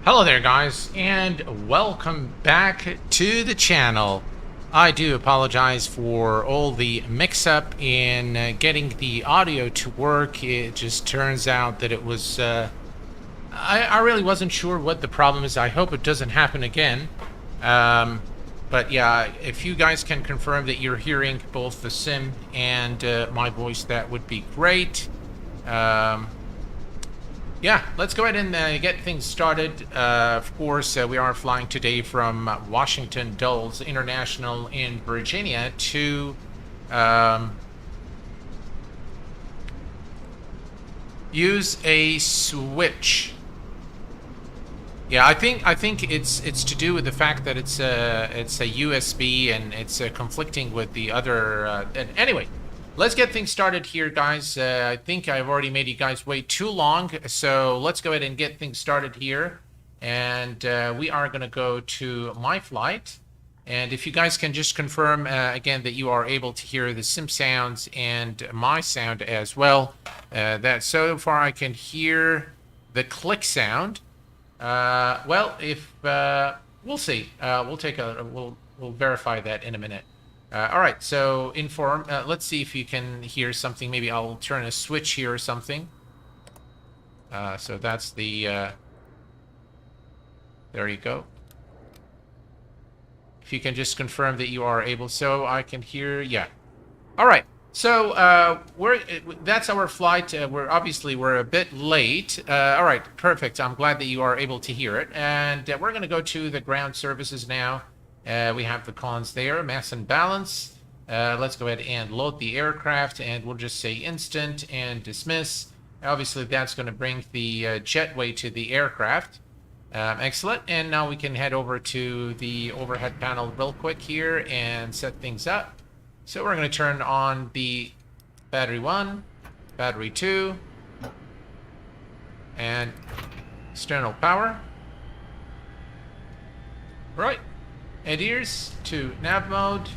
Hello there guys, and welcome back to the channel. I do apologize for all the mix-up in getting the audio to work. It just turns out that it was I really wasn't sure what the problem is. I hope it doesn't happen again. But yeah, if you guys can confirm that you're hearing both the sim and my voice, that would be great. Yeah, let's go ahead and get things started. Of course, we are flying today from Washington Dulles International in Virginia to use a switch. Yeah, I think it's to do with the fact that it's a USB and it's conflicting with the other. Anyway. Let's get things started here, guys. I think I've already made you guys wait too long, so let's go ahead and get things started here. And we are going to go to my flight. And if you guys can just confirm again that you are able to hear the sim sounds and my sound as well. That so far I can hear the click sound. Well, if we'll see. We'll verify that in a minute. All right, so inform. Let's see if you can hear something. Maybe I'll turn a switch here or something. So that's the. There you go. If you can just confirm that you are able, so I can hear. Yeah. All right. So that's our flight. We're a bit late. All right, perfect. I'm glad that you are able to hear it, and we're going to go to the ground services now. We have the cons there, mass and balance. Let's go ahead and load the aircraft, and we'll just say instant and dismiss. Obviously, that's going to bring the jetway to the aircraft. Excellent. And now we can head over to the overhead panel real quick here and set things up. So we're going to turn on the battery 1, battery 2, and external power. Right. Adheres to nav mode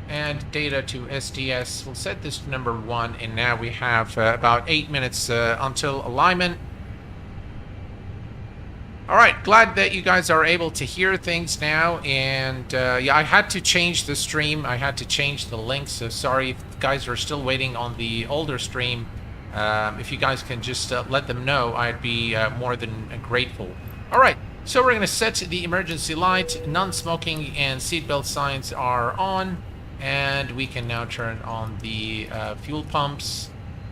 and data to SDS. We'll set this to number 1, and now we have about 8 minutes until alignment. All right, glad that you guys are able to hear things now. And yeah, I had to change the stream. I had to change the link, so sorry if you guys are still waiting on the older stream. If you guys can just let them know, I'd be more than grateful. All right. So we're going to set the emergency light, non-smoking and seatbelt signs are on, and we can now turn on the fuel pumps.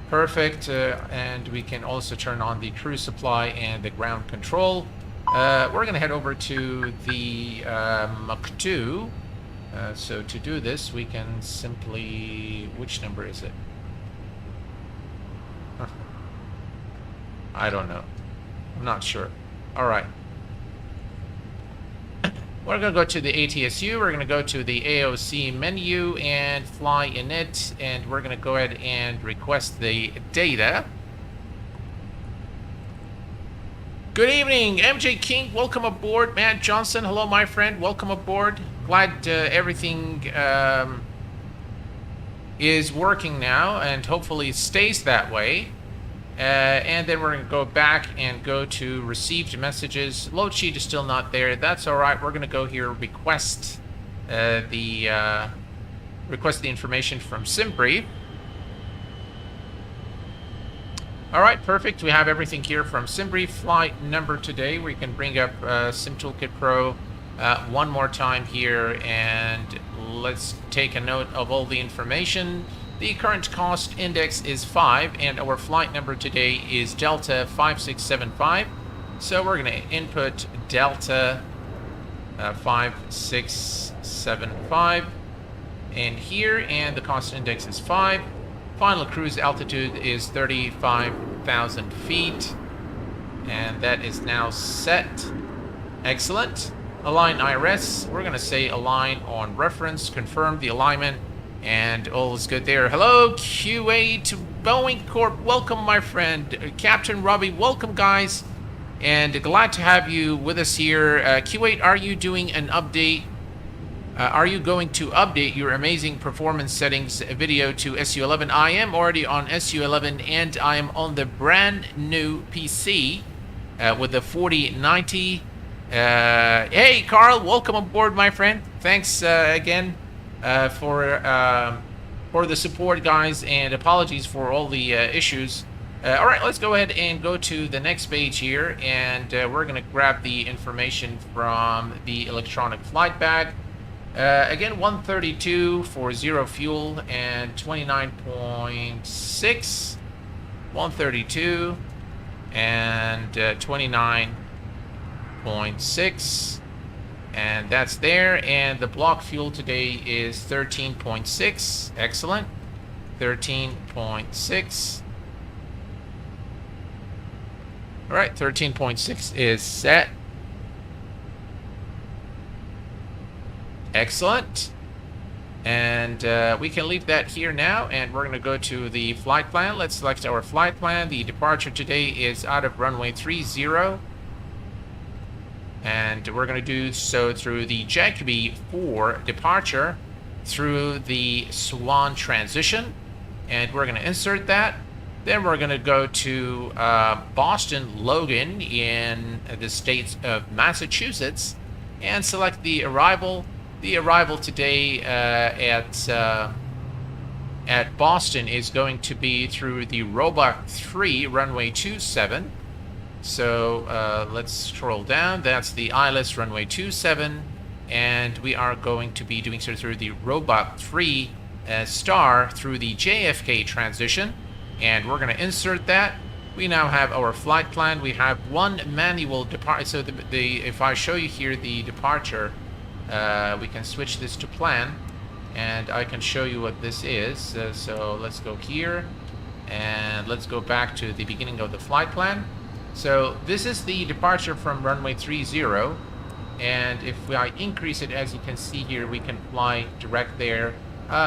Perfect. And we can also turn on the crew supply and the ground control. We're going to head over to the M.2. So to do this, we can simply... Which number is it? I don't know. I'm not sure. All right. We're going to go to the ATSU, we're going to go to the AOC menu and fly in it, and we're going to go ahead and request the data. Good evening, MJ King, welcome aboard. Matt Johnson, hello my friend, welcome aboard. Glad everything is working now, and hopefully it stays that way. And then we're going to go back and go to received messages. Load sheet is still not there. That's all right. We're going to go here, request the information from SimBrief. All right, perfect. We have everything here from SimBrief. Flight number today. We can bring up SimToolkit Pro one more time here, and let's take a note of all the information. The current cost index is 5, and our flight number today is Delta 5675. So we're going to input Delta 5675 in here, and the cost index is 5. Final cruise altitude is 35,000 feet, and that is now set. Excellent. Align IRS. We're going to say align on reference, confirm the alignment. And all is good there. Hello, QA to Boeing Corp. Welcome, my friend. Captain Robbie, welcome, guys. And glad to have you with us here. Q8, are you doing an update? Are you going to update your amazing performance settings video to SU11? I am already on SU11, and I am on the brand new PC. with the 4090. Hey, Carl, welcome aboard, my friend. Thanks again for the support, guys, and apologies for all the issues. All right, let's go ahead and go to the next page here, and we're going to grab the information from the electronic flight bag. Again, 132 for 0 fuel and 29.6, 132 and 29.6, and that's there. And the block fuel today is 13.6. Excellent. 13.6. All right, 13.6 is set. Excellent. And we can leave that here now, and we're going to go to the flight plan. Let's select our flight plan. The departure today is out of runway 30. And we're going to do so through the Jacoby 4 departure through the Swan transition. And we're going to insert that. Then we're going to go to Boston Logan in the state of Massachusetts and select the arrival. The arrival today at Boston is going to be through the Roebuck 3 runway 27. So let's scroll down. That's the ILS runway 27, and we are going to be doing so through the Roebuck 3 star through the JFK transition, and we're going to insert that. We now have our flight plan. We have one manual departure. So if I show you here the departure, we can switch this to plan, and I can show you what this is. So let's go here, and let's go back to the beginning of the flight plan. So this is the departure from runway 30, and if I increase it, as you can see here, we can fly direct there.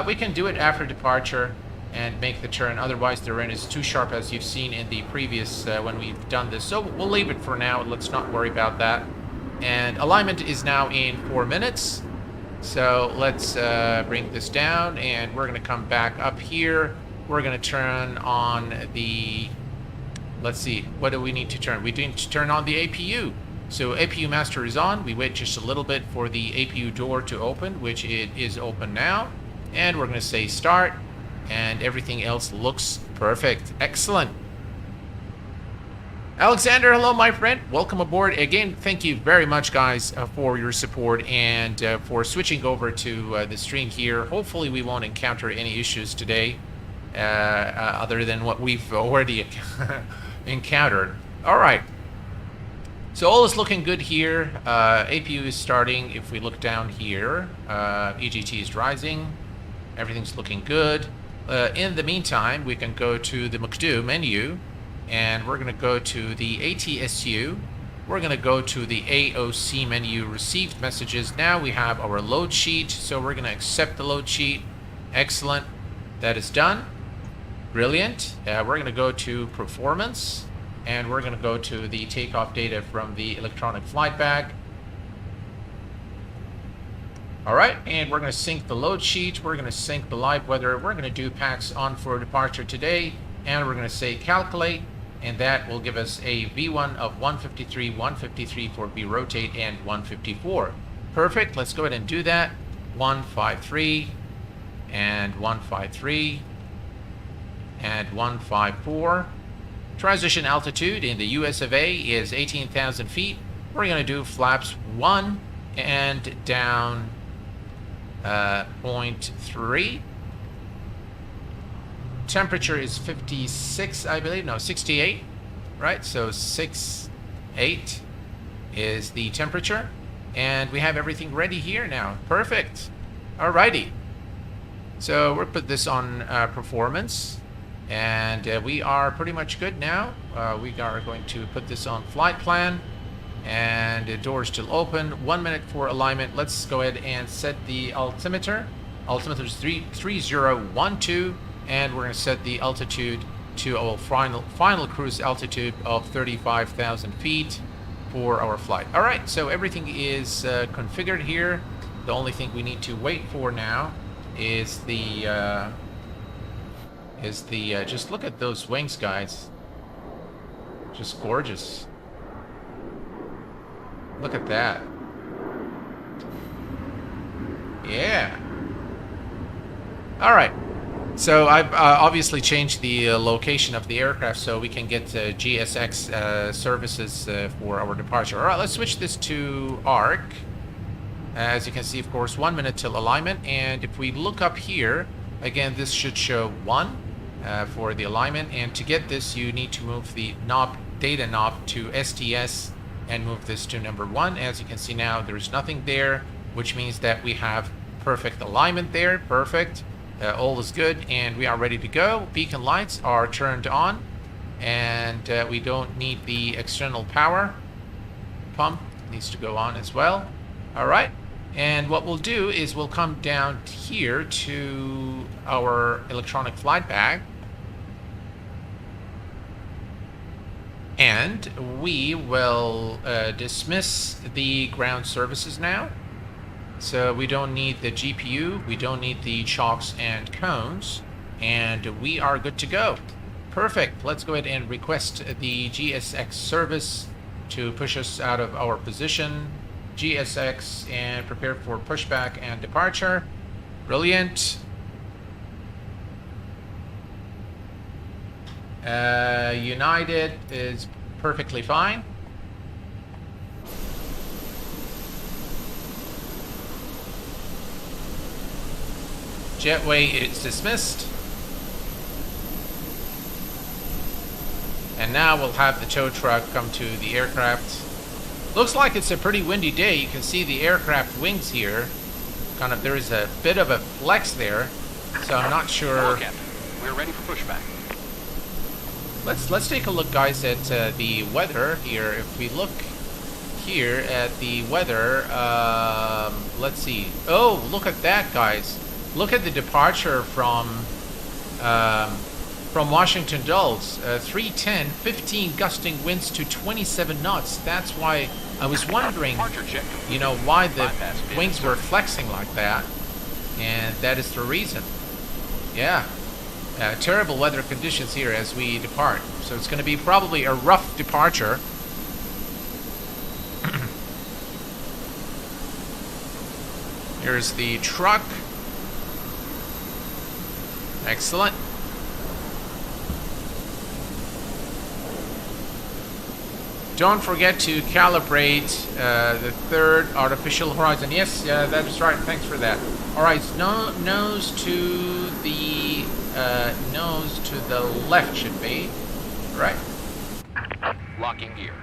We can do it after departure and make the turn. Otherwise, the run is too sharp, as you've seen in the previous when we've done this. So we'll leave it for now. Let's not worry about that. And alignment is now in 4 minutes. So let's bring this down, and we're going to come back up here. We're going to turn on the... Let's see, what do we need to turn? We need to turn on the APU. So APU master is on. We wait just a little bit for the APU door to open, which it is open now. And we're going to say start, and everything else looks perfect. Excellent. Alexander, hello, my friend. Welcome aboard. Again, thank you very much, guys, for your support and for switching over to the stream here. Hopefully, we won't encounter any issues today other than what we've already encountered. All right. So all is looking good here. APU is starting. If we look down here, EGT is rising. Everything's looking good. In the meantime, we can go to the M.2 menu, and we're going to go to the ATSU. We're going to go to the AOC menu, received messages. Now we have our load sheet, so we're going to accept the load sheet. Excellent. That is done. Brilliant. We're going to go to performance, and we're going to go to the takeoff data from the electronic flight bag. All right, and we're going to sync the load sheet. We're going to sync the live weather. We're going to do PAX on for departure today, and we're going to say calculate, and that will give us a V1 of 153, 153 for V rotate, and 154. Perfect. Let's go ahead and do that. 153 and 153 and 154. Transition altitude in the US of A is 18,000 feet. We're going to do flaps 1 and down 0.3. Temperature is 56, I believe. No, 68, right? So 68 is the temperature. And we have everything ready here now. Perfect. Alrighty. So we'll put this on performance. And we are pretty much good now. We are going to put this on flight plan. And the door is still open. 1 minute for alignment. Let's go ahead and set the altimeter. Altimeter is 3012. And we're going to set the altitude to our final cruise altitude of 35,000 feet for our flight. All right, so everything is configured here. The only thing we need to wait for now is the just look at those wings, guys. Just gorgeous. Look at that. Yeah. All right. So I've obviously changed the location of the aircraft so we can get GSX services for our departure. All right, let's switch this to ARC. As you can see, of course, 1 minute till alignment. And if we look up here, again, this should show 1 for the alignment. And to get this, you need to move the knob, data knob to STS and move this to number 1. As you can see now, there's nothing there, which means that we have perfect alignment there. Perfect. All is good, and we are ready to go. Beacon lights are turned on, and we don't need the external power pump. Needs to go on as well. All right, and what we'll do is we'll come down here to our electronic flight bag, and we will dismiss the ground services now. So we don't need the GPU, we don't need the chocks and cones, and we are good to go. Perfect. Let's go ahead and request the GSX service to push us out of our position. GSX, and prepare for pushback and departure. Brilliant. United is perfectly fine. Jetway is dismissed. And now we'll have the tow truck come to the aircraft. Looks like it's a pretty windy day. You can see the aircraft wings here. Kind of, there is a bit of a flex there. So I'm not sure. Hello, Captain. We're ready for pushback. Let's take a look, guys, at the weather here. If we look here at the weather, let's see. Oh, look at that, guys. Look at the departure from Washington Dulles. 310, 15 gusting winds to 27 knots. That's why I was wondering, you know, why the wings were flexing like that. And that is the reason. Yeah. Terrible weather conditions here as we depart. So it's going to be probably a rough departure. Here's the truck. Excellent. Don't forget to calibrate the third artificial horizon. Yes, that is right. Thanks for that. All right, nose to the left should be right. Locking gear.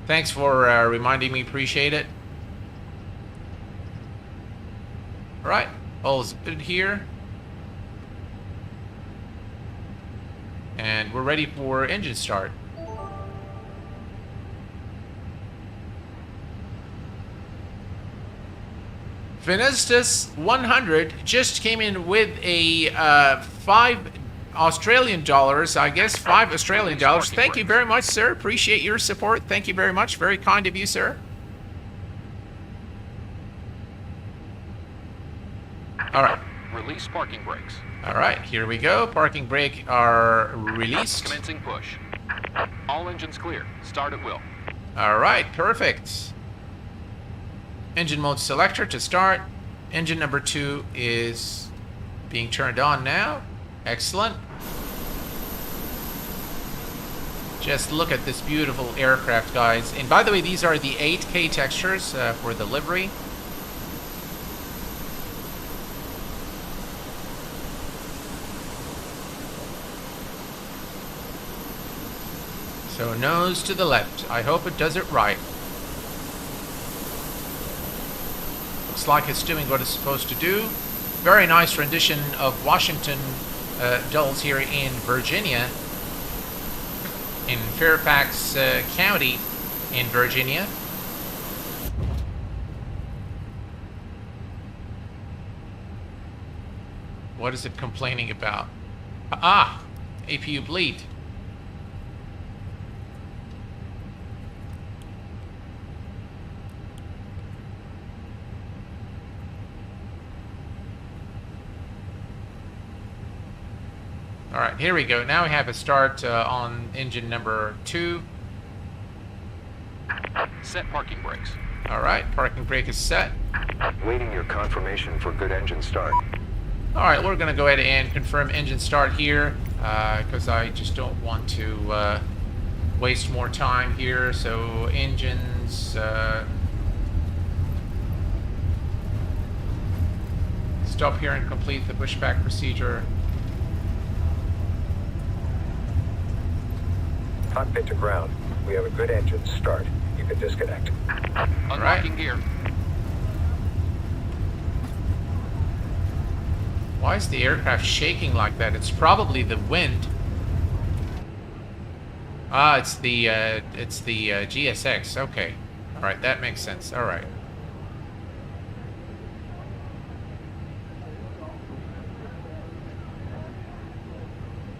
Thanks for reminding me. Appreciate it. All right, all is good here. And we're ready for engine start. Finestus 100 just came in with a $5 Australian dollars, I guess, $5 Australian dollars. Thank you very much, sir. Appreciate your support. Thank you very much. Very kind of you, sir. All right. Release parking brakes. All right, here we go. Parking brake are released. Commencing push. All engines clear. Start at will. All right, perfect. Engine mode selector to start. Engine number 2 is being turned on now. Excellent. Just look at this beautiful aircraft, guys. And by the way, these are the 8K textures for the livery. So nose to the left. I hope it does it right. Looks like it's doing what it's supposed to do. Very nice rendition of Washington Dulles here in Virginia. In Fairfax County in Virginia. What is it complaining about? Ah, APU bleed. All right, here we go. Now we have a start on engine number 2. Set parking brakes. All right, parking brake is set. Waiting your confirmation for good engine start. All right, we're going to go ahead and confirm engine start here because I just don't want to waste more time here. So engines... stop here and complete the pushback procedure. Cockpit to ground. We have a good engine start. You can disconnect. Unlocking gear. Why is the aircraft shaking like that? It's probably the wind. Ah, it's the GSX. Okay. All right, that makes sense. All right.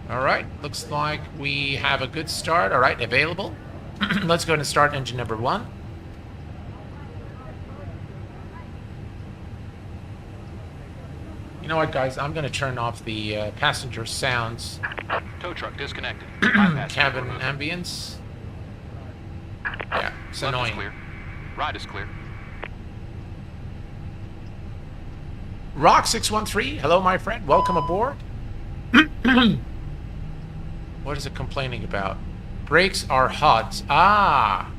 All right, looks like we have a good start. All right, available. Let's go ahead and start engine number 1. You know what, guys? I'm going to turn off the passenger sounds. Tow truck disconnected. Cabin ambience. Yeah, it's Left annoying. is clear. Right is clear. Rock613, hello, my friend. Welcome aboard. What is it complaining about? Brakes are hot. Ah.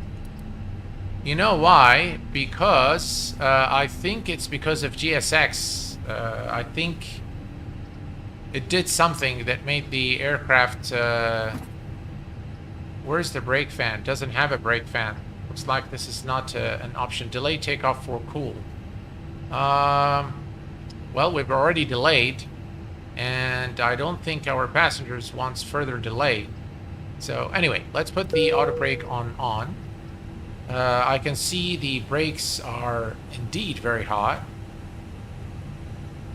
You know why? Because I think it's because of GSX. I think it did something that made the aircraft... where's the brake fan? Doesn't have a brake fan. Looks like this is not an option. Delay takeoff for cool. Well, we've already delayed. And I don't think our passengers wants further delay. So anyway, let's put the auto brake on. I can see the brakes are indeed very hot.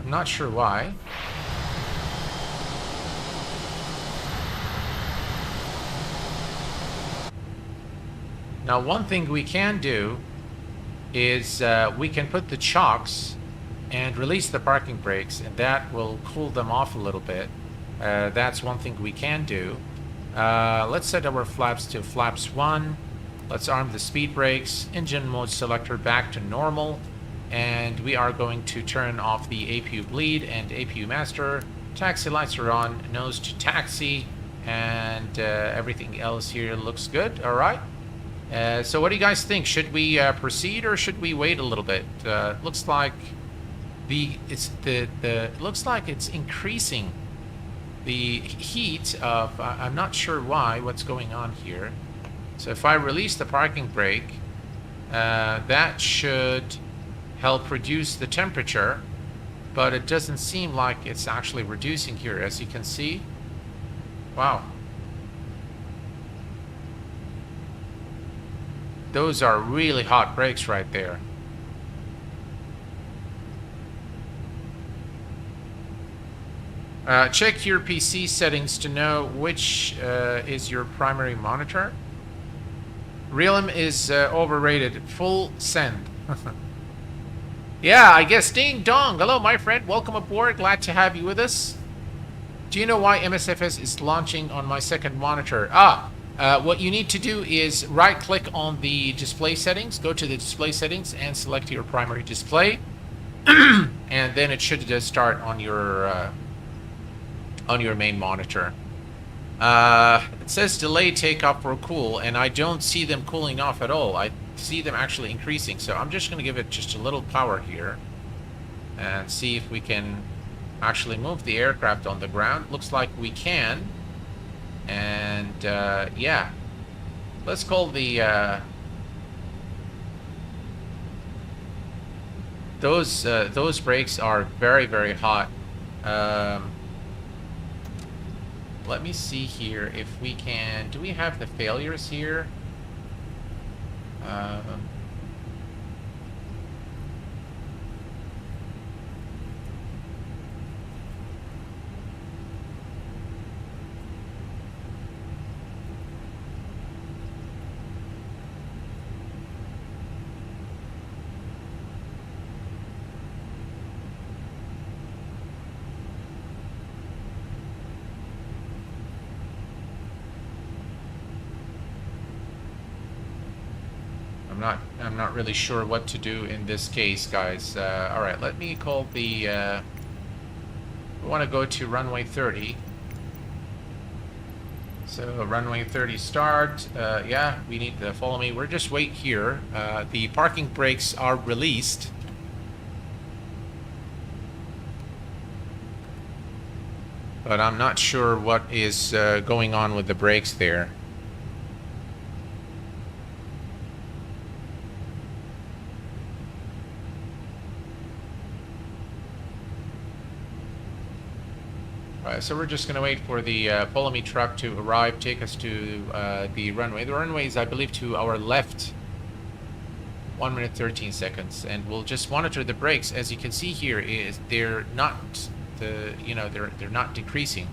I'm not sure why. Now, one thing we can do is we can put the chocks and release the parking brakes, and that will cool them off a little bit. That's one thing we can do. Let's set our flaps to flaps 1. Let's arm the speed brakes, engine mode selector back to normal, and we are going to turn off the APU bleed and APU master. Taxi lights are on, nose to taxi, and everything else here looks good. All right. So what do you guys think? Should we proceed or should we wait a little bit? Looks like it looks like it's increasing the heat of I'm not sure what's going on here. So if I release the parking brake, that should help reduce the temperature, but it doesn't seem like it's actually reducing here, as you can see. Wow. Those are really hot brakes right there. Check your PC settings to know which is your primary monitor. Realm is overrated. Full send. Yeah, I guess ding dong. Hello, my friend. Welcome aboard. Glad to have you with us. Do you know why MSFS is launching on my second monitor? What you need to do is right-click on the display settings, go to the display settings, and select your primary display, and then it should just start on your main monitor. It says delay takeoff for cool, and I don't see them cooling off at all. I see them actually increasing, so I'm just going to give it just a little power here and see if we can actually move the aircraft on the ground. Looks like we can. And yeah, let's call the those brakes are very, very hot. Let me see here if we can. Do we have the failures here? I'm not really sure what to do in this case, guys. All right, let me call the. We want to go to runway 30. So runway 30 start. Yeah, we need to follow me. We're just wait here. The parking brakes are released. But I'm not sure what is going on with the brakes there. Alright, so we're just going to wait for the follow me truck to arrive, take us to the runway. The runway is, I believe, to our left. 1 minute 13 seconds, and we'll just monitor the brakes. As you can see here, is they're not they're not decreasing,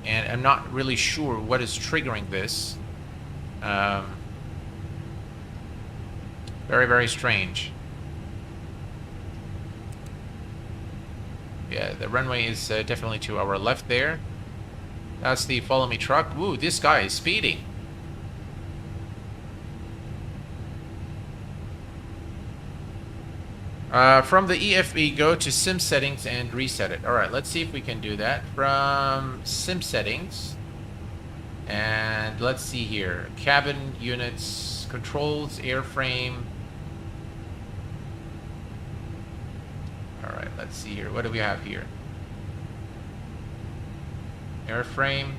and I'm not really sure what is triggering this. Very, very strange. Yeah, the runway is definitely to our left there. That's the follow me truck. Ooh, this guy is speeding. From the EFB, go to sim settings and reset it. Alright, let's see if we can do that. From sim settings, and let's see here. Cabin units, controls, airframe. Alright, let's see here. What do we have here? Airframe.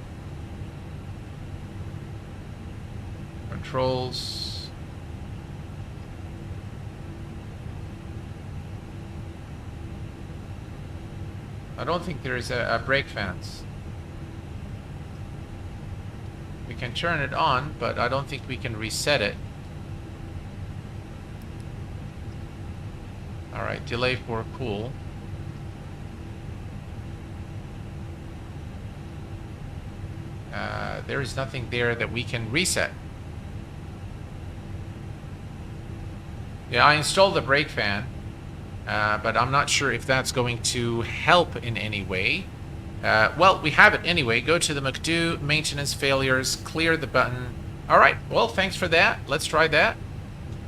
Controls. I don't think there is a brake fans. We can turn it on, but I don't think we can reset it. Alright, delay for cool. There is nothing there that we can reset. Yeah, I installed the brake fan, but I'm not sure if that's going to help in any way. Well, we have it anyway. Go to the M.2 maintenance failures, clear the button. Alright, well, thanks for that. Let's try that.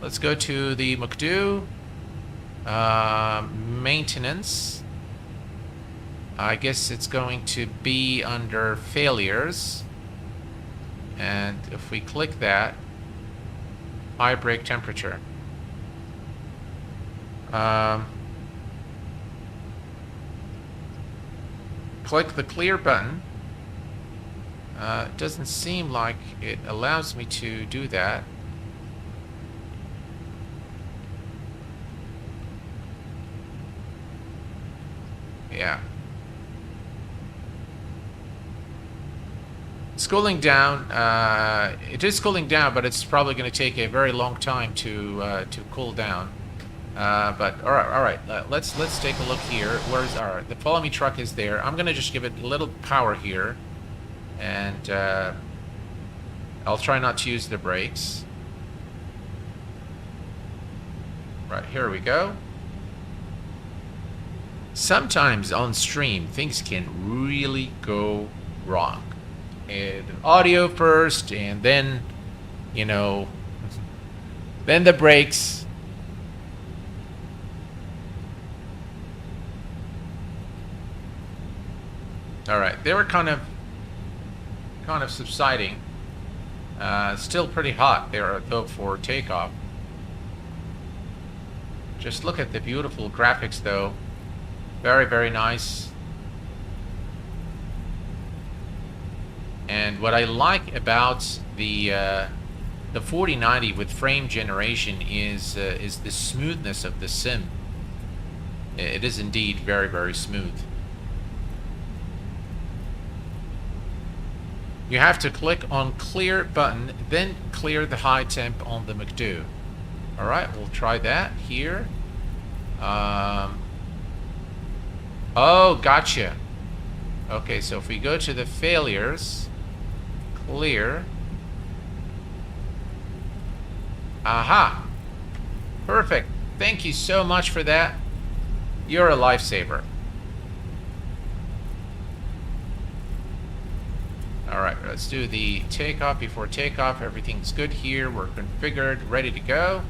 Let's go to the M.2 maintenance. I guess it's going to be under failures, and if we click that, high brake temperature, click the clear button. It doesn't seem like it allows me to do that. Yeah. It's cooling down. It is cooling down, but it's probably going to take a very long time to cool down. But all right. Let's take a look here. Where's our the follow me truck is there. I'm going to just give it a little power here, and I'll try not to use the brakes. Right, here we go. Sometimes on stream things can really go wrong. And audio first, and then, you know, then the brakes. All right, they were kind of subsiding. Still pretty hot there though for takeoff. Just look at the beautiful graphics though. Very, very nice. And what I like about the 4090 with frame generation is the smoothness of the sim. It is indeed very, very smooth. You have to click on clear button, then clear the high temp on the M.2. All right, we'll try that here. Oh, gotcha. Okay, so if we go to the failures, clear. Aha. Perfect. Thank you so much for that. You're a lifesaver. All right, let's do the takeoff. Before takeoff, everything's good here. We're configured, ready to go.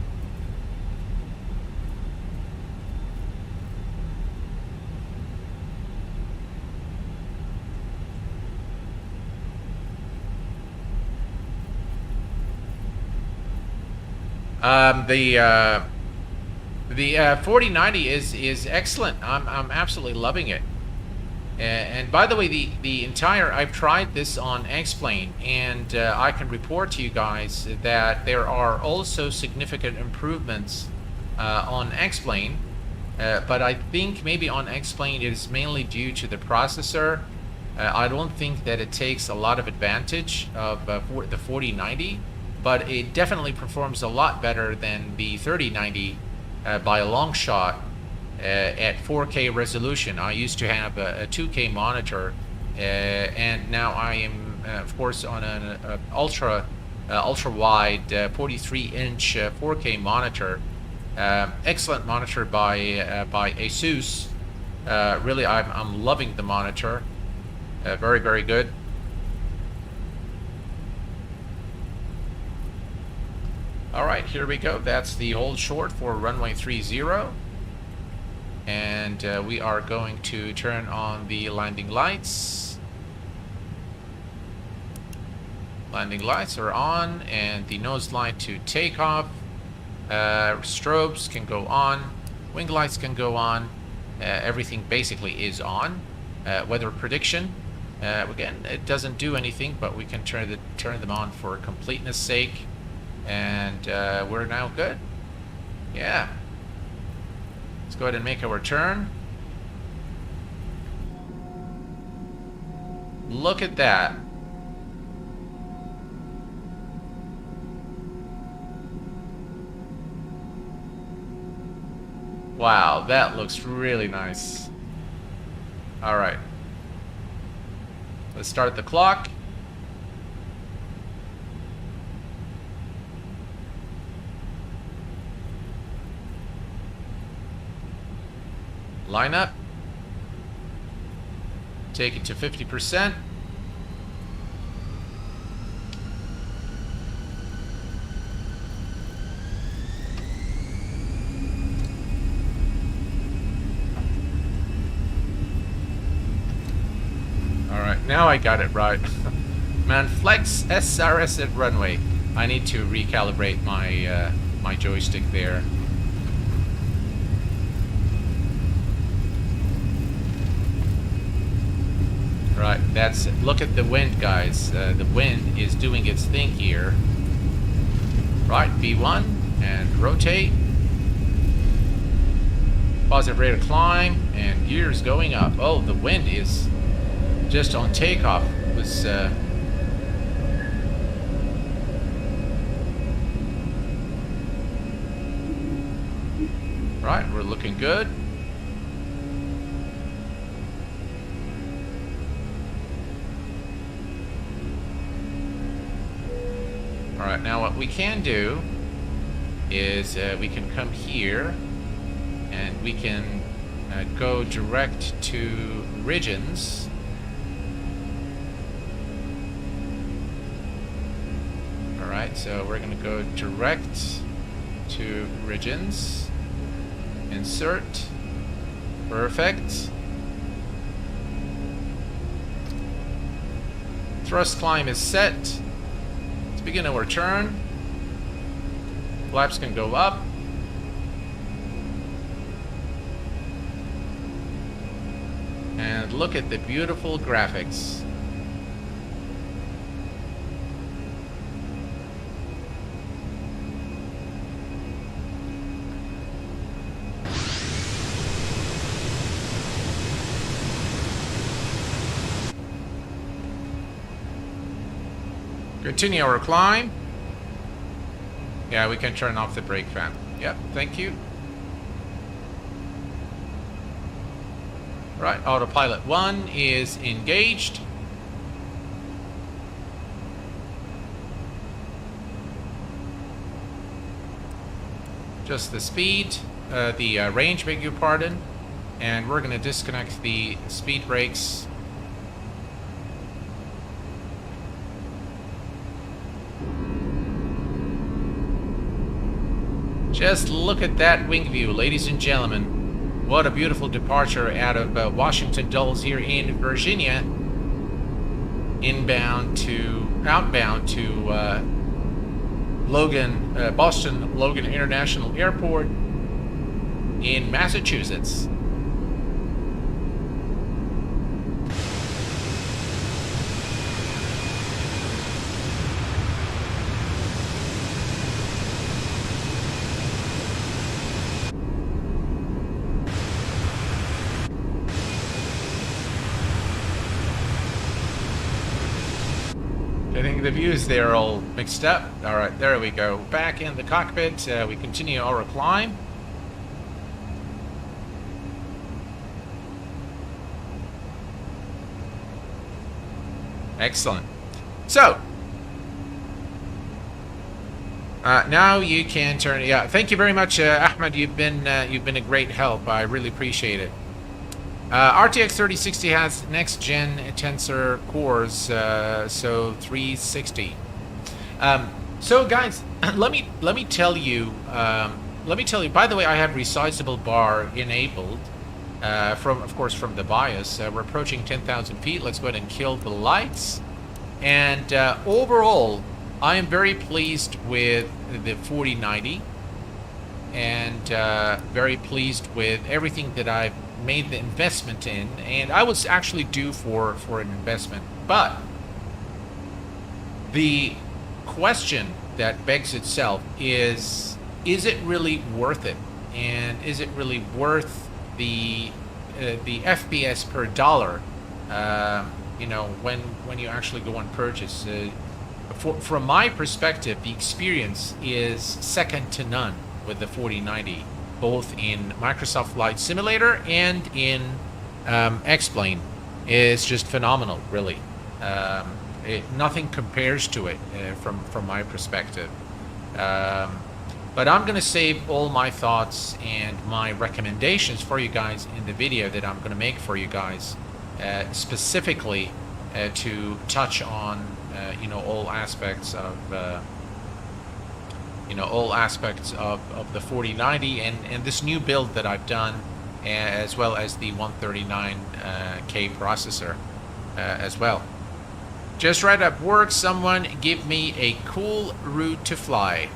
The 4090 is excellent. I'm absolutely loving it. And by the way, the entire, I've tried this on X-Plane, and I can report to you guys that there are also significant improvements on X-Plane, but I think maybe on X-Plane it is mainly due to the processor. I don't think that it takes a lot of advantage of the 4090, but it definitely performs a lot better than the 3090 by a long shot. At 4K resolution. I used to have a 2K monitor, and now I am, of course, on an ultra wide 43-inch 4K monitor. Excellent monitor by Asus. Really, I'm loving the monitor. Very, very good. All right, here we go. That's the hold short for runway 30. And we are going to turn on the landing lights. Landing lights are on, and the nose light to take off. Strobes can go on. Wing lights can go on. Everything basically is on. Weather prediction. Again, it doesn't do anything, but we can turn them on for completeness sake. And we're now good. Yeah. Let's go ahead and make our turn. Look at that. Wow, that looks really nice. All right. Let's start the clock. Line up. Take it to 50%. Alright, now I got it right. Man, flex SRS at runway. I need to recalibrate my my joystick there. Right, that's it. Look at the wind, guys. The wind is doing its thing here. Right, V1 and rotate. Positive rate of climb and gears going up. Oh, the wind is just on takeoff. It was right, we're looking good. Alright, now what we can do is we can come here and we can go direct to regions. Alright, so we're going to go direct to regions. Insert. Perfect. Thrust climb is set. Begin our turn. Flaps can go up. And look at the beautiful graphics. Continue our climb. Yeah, we can turn off the brake fan. Yep, thank you. Right, autopilot 1 is engaged. Just the speed, the range, beg your pardon. And we're going to disconnect the speed brakes. Just look at that wing view, ladies and gentlemen. What a beautiful departure out of Washington Dulles here in Virginia. Outbound to Boston Logan International Airport in Massachusetts. I think the views there are all mixed up. All right, there we go. Back in the cockpit, we continue our climb. Excellent. So, now you can turn. Yeah, thank you very much, Ahmed. You've been a great help. I really appreciate it. RTX 3060 has next gen tensor cores, so 360. So guys, let me tell you. By the way, I have resizable bar enabled. Of course from the BIOS. We're approaching 10,000 feet. Let's go ahead and kill the lights. And overall, I am very pleased with the 4090, and very pleased with everything that I've made the investment in, and I was actually due for an investment. But the question that begs itself is it really worth it? And is it really worth the FPS per dollar? You know, when you actually go and purchase. From my perspective, the experience is second to none with the 4090. Both in Microsoft Flight Simulator and in X-Plane. Is just phenomenal, really. Nothing compares to it from my perspective. But I'm going to save all my thoughts and my recommendations for you guys in the video that I'm going to make for you guys, specifically to touch on all aspects of of the 4090 and this new build that I've done, as well as the 139K processor as well. Just right up work, someone give me a cool route to fly.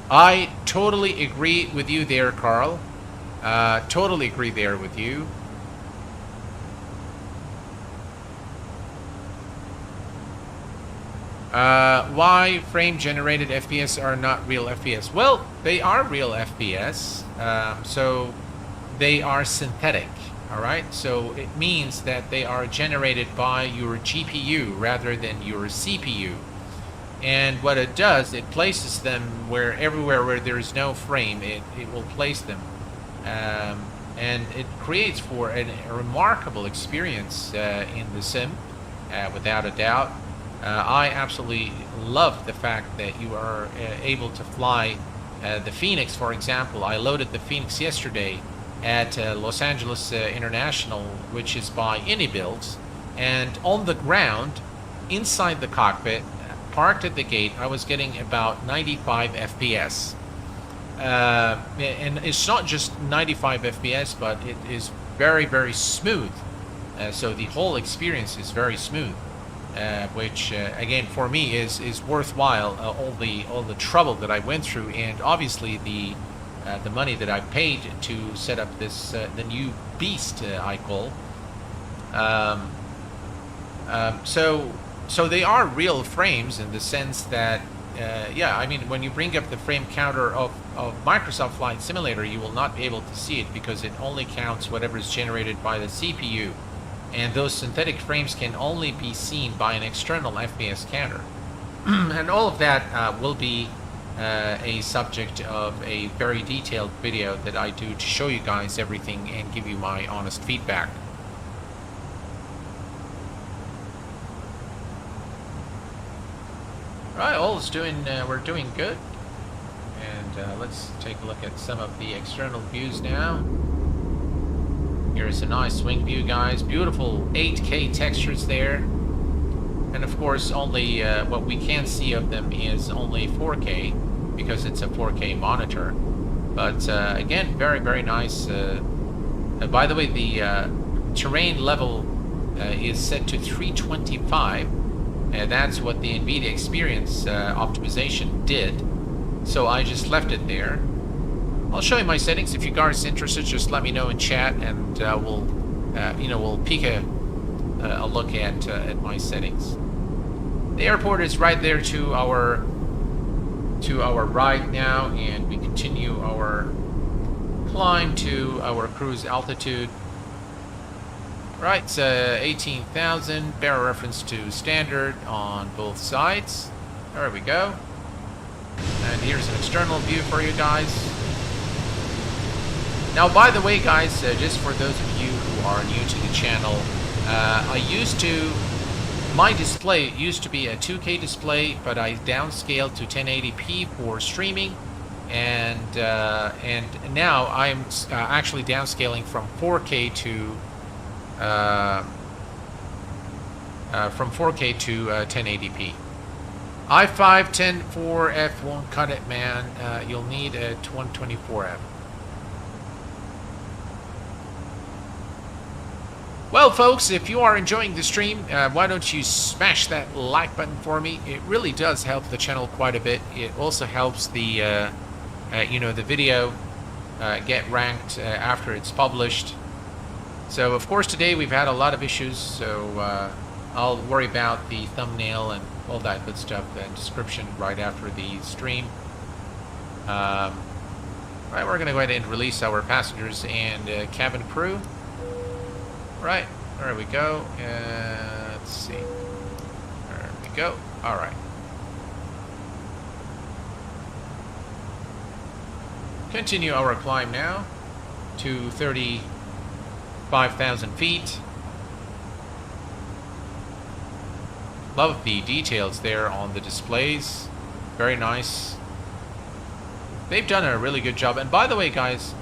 I totally agree with you there, Carl. Totally agree there with you. Why frame generated FPS are not real FPS? Well, they are real FPS. So they are synthetic. All right. So it means that they are generated by your GPU rather than your CPU. And what it does, it places them everywhere where there is no frame, it will place them. And it creates for a remarkable experience in the sim, without a doubt. I absolutely love the fact that you are able to fly the Fenix, for example. I loaded the Fenix yesterday at Los Angeles International, which is by AnyBuilds, and on the ground, inside the cockpit, parked at the gate, I was getting about 95 FPS. And it's not just 95 FPS, but it is very, very smooth. So the whole experience is very smooth, which again for me is worthwhile. All the trouble that I went through, and obviously the money that I paid to set up this the new beast I call. So they are real frames in the sense that, yeah, I mean, when you bring up the frame counter of Microsoft Flight Simulator, you will not be able to see it because it only counts whatever is generated by the CPU. And those synthetic frames can only be seen by an external FPS counter. And all of that will be a subject of a very detailed video that I do to show you guys everything and give you my honest feedback. Right, we're doing good, and let's take a look at some of the external views now. Here's a nice wing view, guys. Beautiful 8K textures there, and of course, only what we can see of them is only 4K because it's a 4K monitor. But again, very, very nice By the way, the terrain level is set to 325. That's what the NVIDIA Experience optimization did. So I just left it there. I'll show you my settings. If you guys are interested, just let me know in chat, and we'll peek a look at my settings. The airport is right there to our right now, and we continue our climb to our cruise altitude. Right, it's 18,000, bear reference to standard on both sides. There we go. And here's an external view for you guys. Now, by the way, guys, just for those of you who are new to the channel, my display used to be a 2K display, but I downscaled to 1080p for streaming, and now I'm actually downscaling from 4K to 1080p. i5 104F won't cut it, man. You'll need a 124F. Well, folks, if you are enjoying the stream, why don't you smash that like button for me? It really does help the channel quite a bit. It also helps the the video get ranked after it's published. So, of course, today we've had a lot of issues, so I'll worry about the thumbnail and all that good stuff and description right after the stream. Right, we're going to go ahead and release our passengers and cabin crew. Right, there we go. Let's see. There we go. All right. Continue our climb now to 35,000 feet. Love the details there on the displays. Very nice. They've done a really good job. And by the way, guys,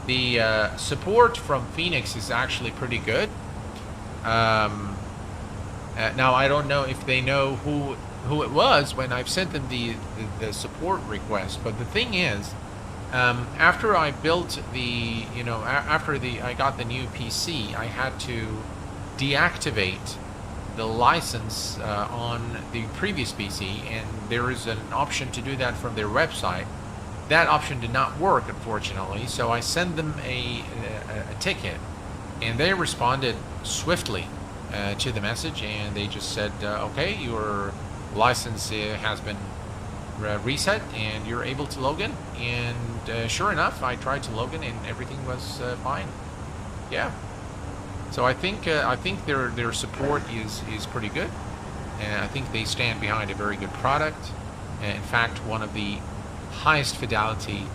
the support from Fenix is actually pretty good. Now, I don't know if they know who it was when I've sent them the support request, but the thing is, after I built the, I got the new PC, I had to deactivate the license on the previous PC, and there is an option to do that from their website. That option did not work, unfortunately, so I sent them a ticket, and they responded swiftly to the message, and they just said, okay, your license has been reset, and you're able to log in. And sure enough, I tried to log in, and everything was fine. Yeah. So I think their support is pretty good, and I think they stand behind a very good product. In fact, one of the highest fidelity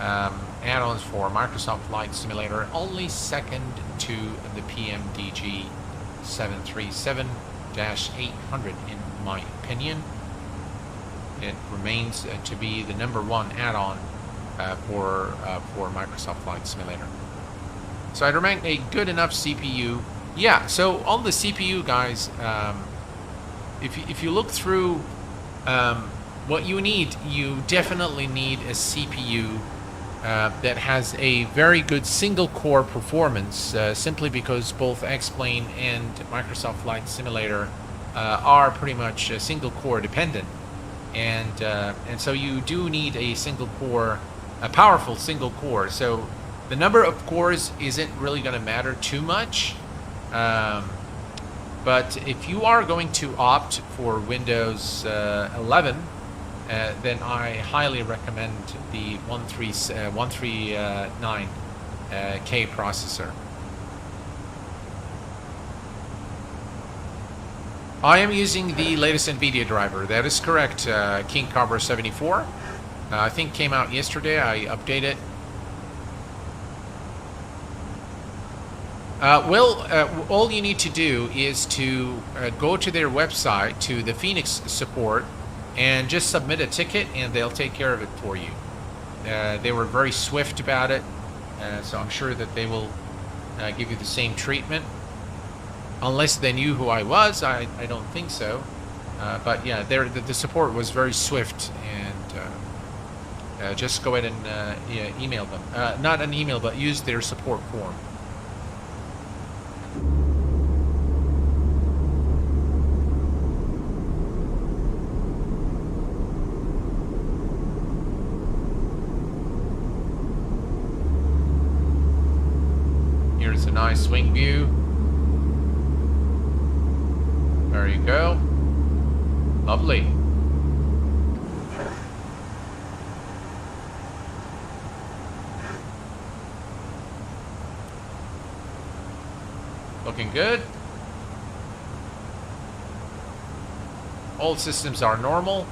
add-ons for Microsoft Flight Simulator, only second to the PMDG 737-800 in my opinion. It remains to be the #1 add-on for Microsoft Flight Simulator. So I'd recommend a good enough CPU. Yeah, so on the CPU, guys, if you look through what you need, you definitely need a CPU that has a very good single core performance, simply because both X-Plane and Microsoft Flight Simulator are pretty much single core dependent, and so you do need a single core, a powerful single core. So the number of cores isn't really going to matter too much, but if you are going to opt for Windows 11, then I highly recommend the 139K processor. I am using the latest NVIDIA driver. That is correct, King Cobra 74. I think came out yesterday. I updated. All you need to do is to go to their website, to the Fenix support, and just submit a ticket, and they'll take care of it for you. They were very swift about it, so I'm sure that they will give you the same treatment. Unless they knew who I was, I don't think so. But yeah, the support was very swift, and just go ahead and email them. Not an email, but use their support form. nice wing view. There you go. Lovely. Looking good. All systems are normal.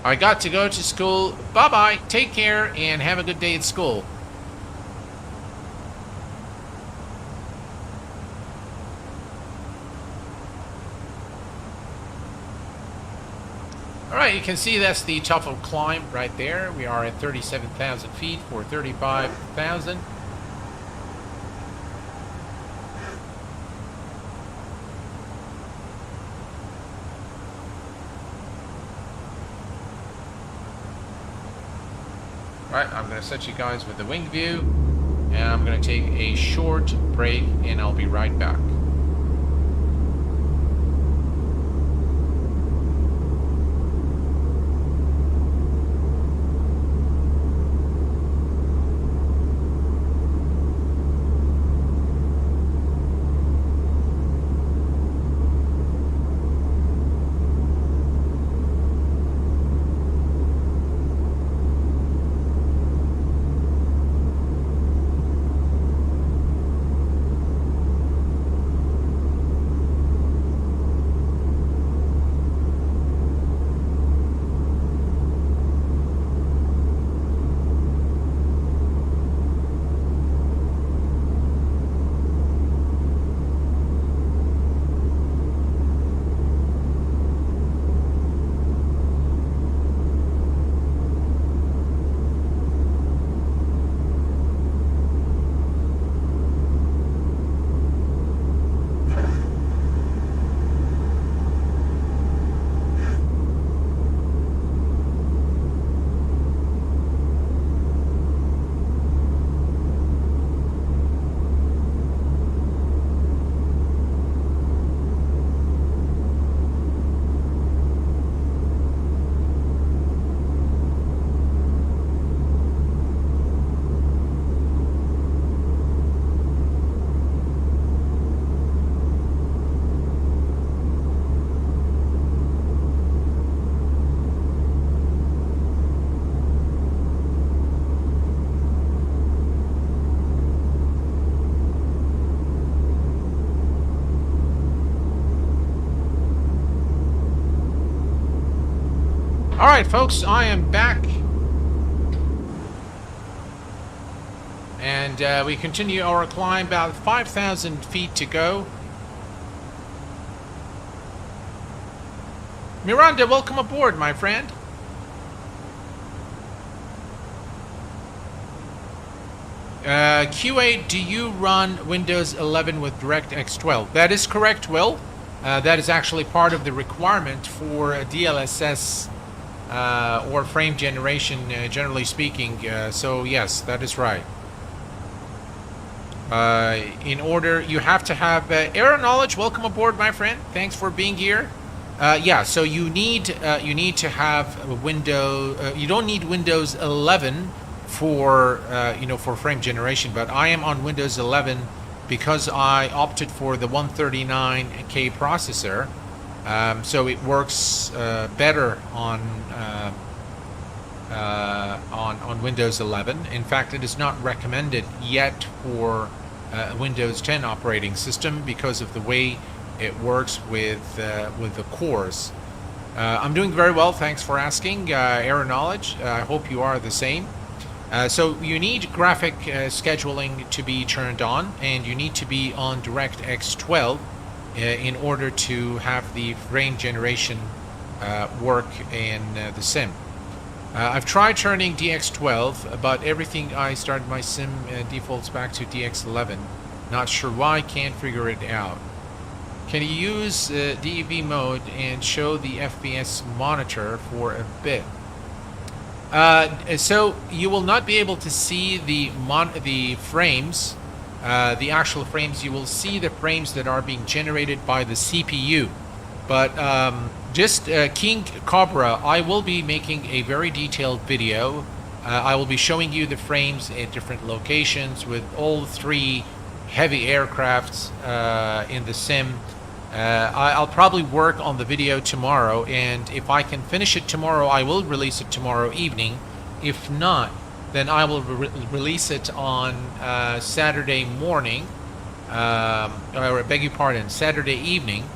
I got to go to school. Bye-bye. Take care and have a good day at school. Alright, you can see that's the top of climb right there. We are at 37,000 feet for 35,000. Right, I'm going to set you guys with the wing view, and I'm going to take a short break, and I'll be right back. Alright folks, I am back. And we continue our climb, about 5,000 feet to go. Miranda, welcome aboard, my friend. Q8, do you run Windows 11 with DirectX 12? That is correct, Will. That is actually part of the requirement for DLSS or frame generation, generally speaking. So yes, that is right. In order, you have to have error knowledge. Welcome aboard, my friend. Thanks for being here. Yeah, so you need to have a window. You don't need Windows 11 for for frame generation, but I am on Windows 11 because I opted for the 139K processor. So it works better on Windows 11. In fact, it is not recommended yet for Windows 10 operating system because of the way it works with the cores. I'm doing very well. Thanks for asking, Error Knowledge. I hope you are the same. So you need graphic scheduling to be turned on, and you need to be on DirectX 12 in order to have the frame generation work in the sim. I've tried turning DX12, but everything I started my sim defaults back to DX11. Not sure why, can't figure it out. Can you use DEV mode and show the FPS monitor for a bit? So you will not be able to see the frames, the actual frames. You will see the frames that are being generated by the CPU. But just King Cobra, I will be making a very detailed video. I will be showing you the frames at different locations with all 3 heavy aircrafts in the sim. I'll probably work on the video tomorrow, and if I can finish it tomorrow, I will release it tomorrow evening. If not, then I will release it on Saturday morning, or I beg your pardon, Saturday evening.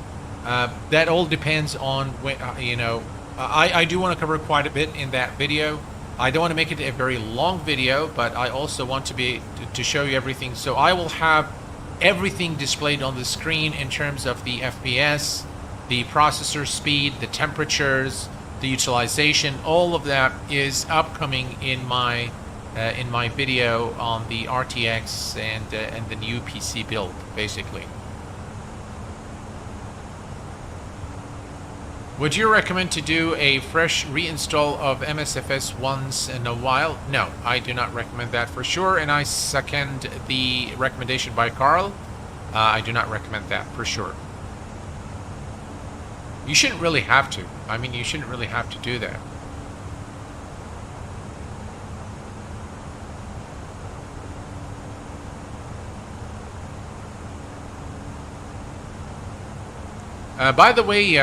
That all depends on when, I do want to cover quite a bit in that video. I don't want to make it a very long video, but I also want to show you everything. So I will have everything displayed on the screen in terms of the FPS, the processor speed, the temperatures, the utilization. All of that is upcoming in my video on the RTX and the new PC build, basically. Would you recommend to do a fresh reinstall of MSFS once in a while? No, I do not recommend that for sure, and I second the recommendation by Carl. I do not recommend that for sure. You shouldn't really have to. I mean, you shouldn't really have to do that. By the way,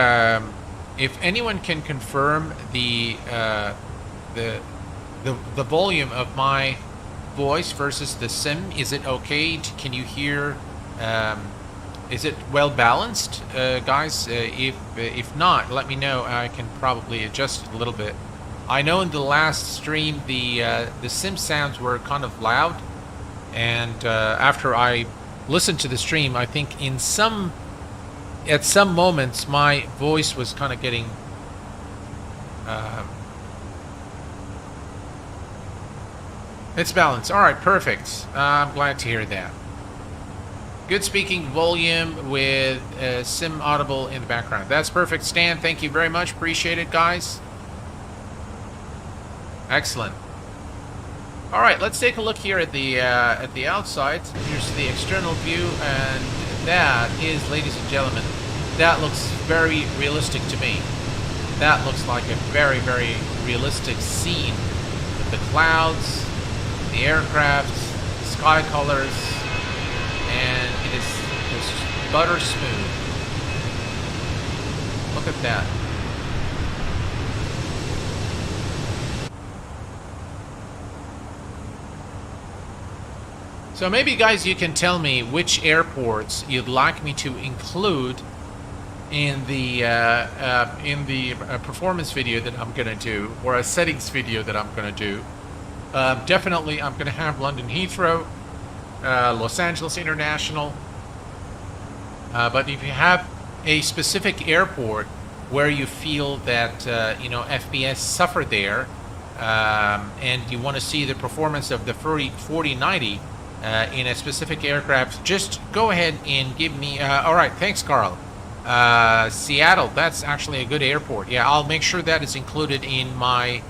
if anyone can confirm the volume of my voice versus the sim, is it okay? Can you hear? Is it well balanced, guys? If not, let me know. I can probably adjust it a little bit. I know in the last stream the sim sounds were kind of loud, and after I listened to the stream, I think at some moments my voice was kind of getting it's balanced. All right, perfect. I'm glad to hear that. Good speaking volume with sim audible in the background. That's perfect, Stan. Thank you very much. Appreciate it, guys. Excellent. All right, let's take a look here at the outside. Here's the external view, and that is, ladies and gentlemen, that looks very realistic to me. That looks like a very, very realistic scene with the clouds, the aircraft, the sky colors, and it is just butter smooth. Look at that. So maybe, guys, you can tell me which airports you'd like me to include in the performance video that I'm gonna do, or a settings video that I'm gonna do. Definitely, I'm gonna have London Heathrow, Los Angeles International. But if you have a specific airport where you feel that FPS suffer there, and you want to see the performance of the 4090. In a specific aircraft, just go ahead and give me all right, thanks, Carl. Seattle, that's actually a good airport. Yeah, I'll make sure that is included in my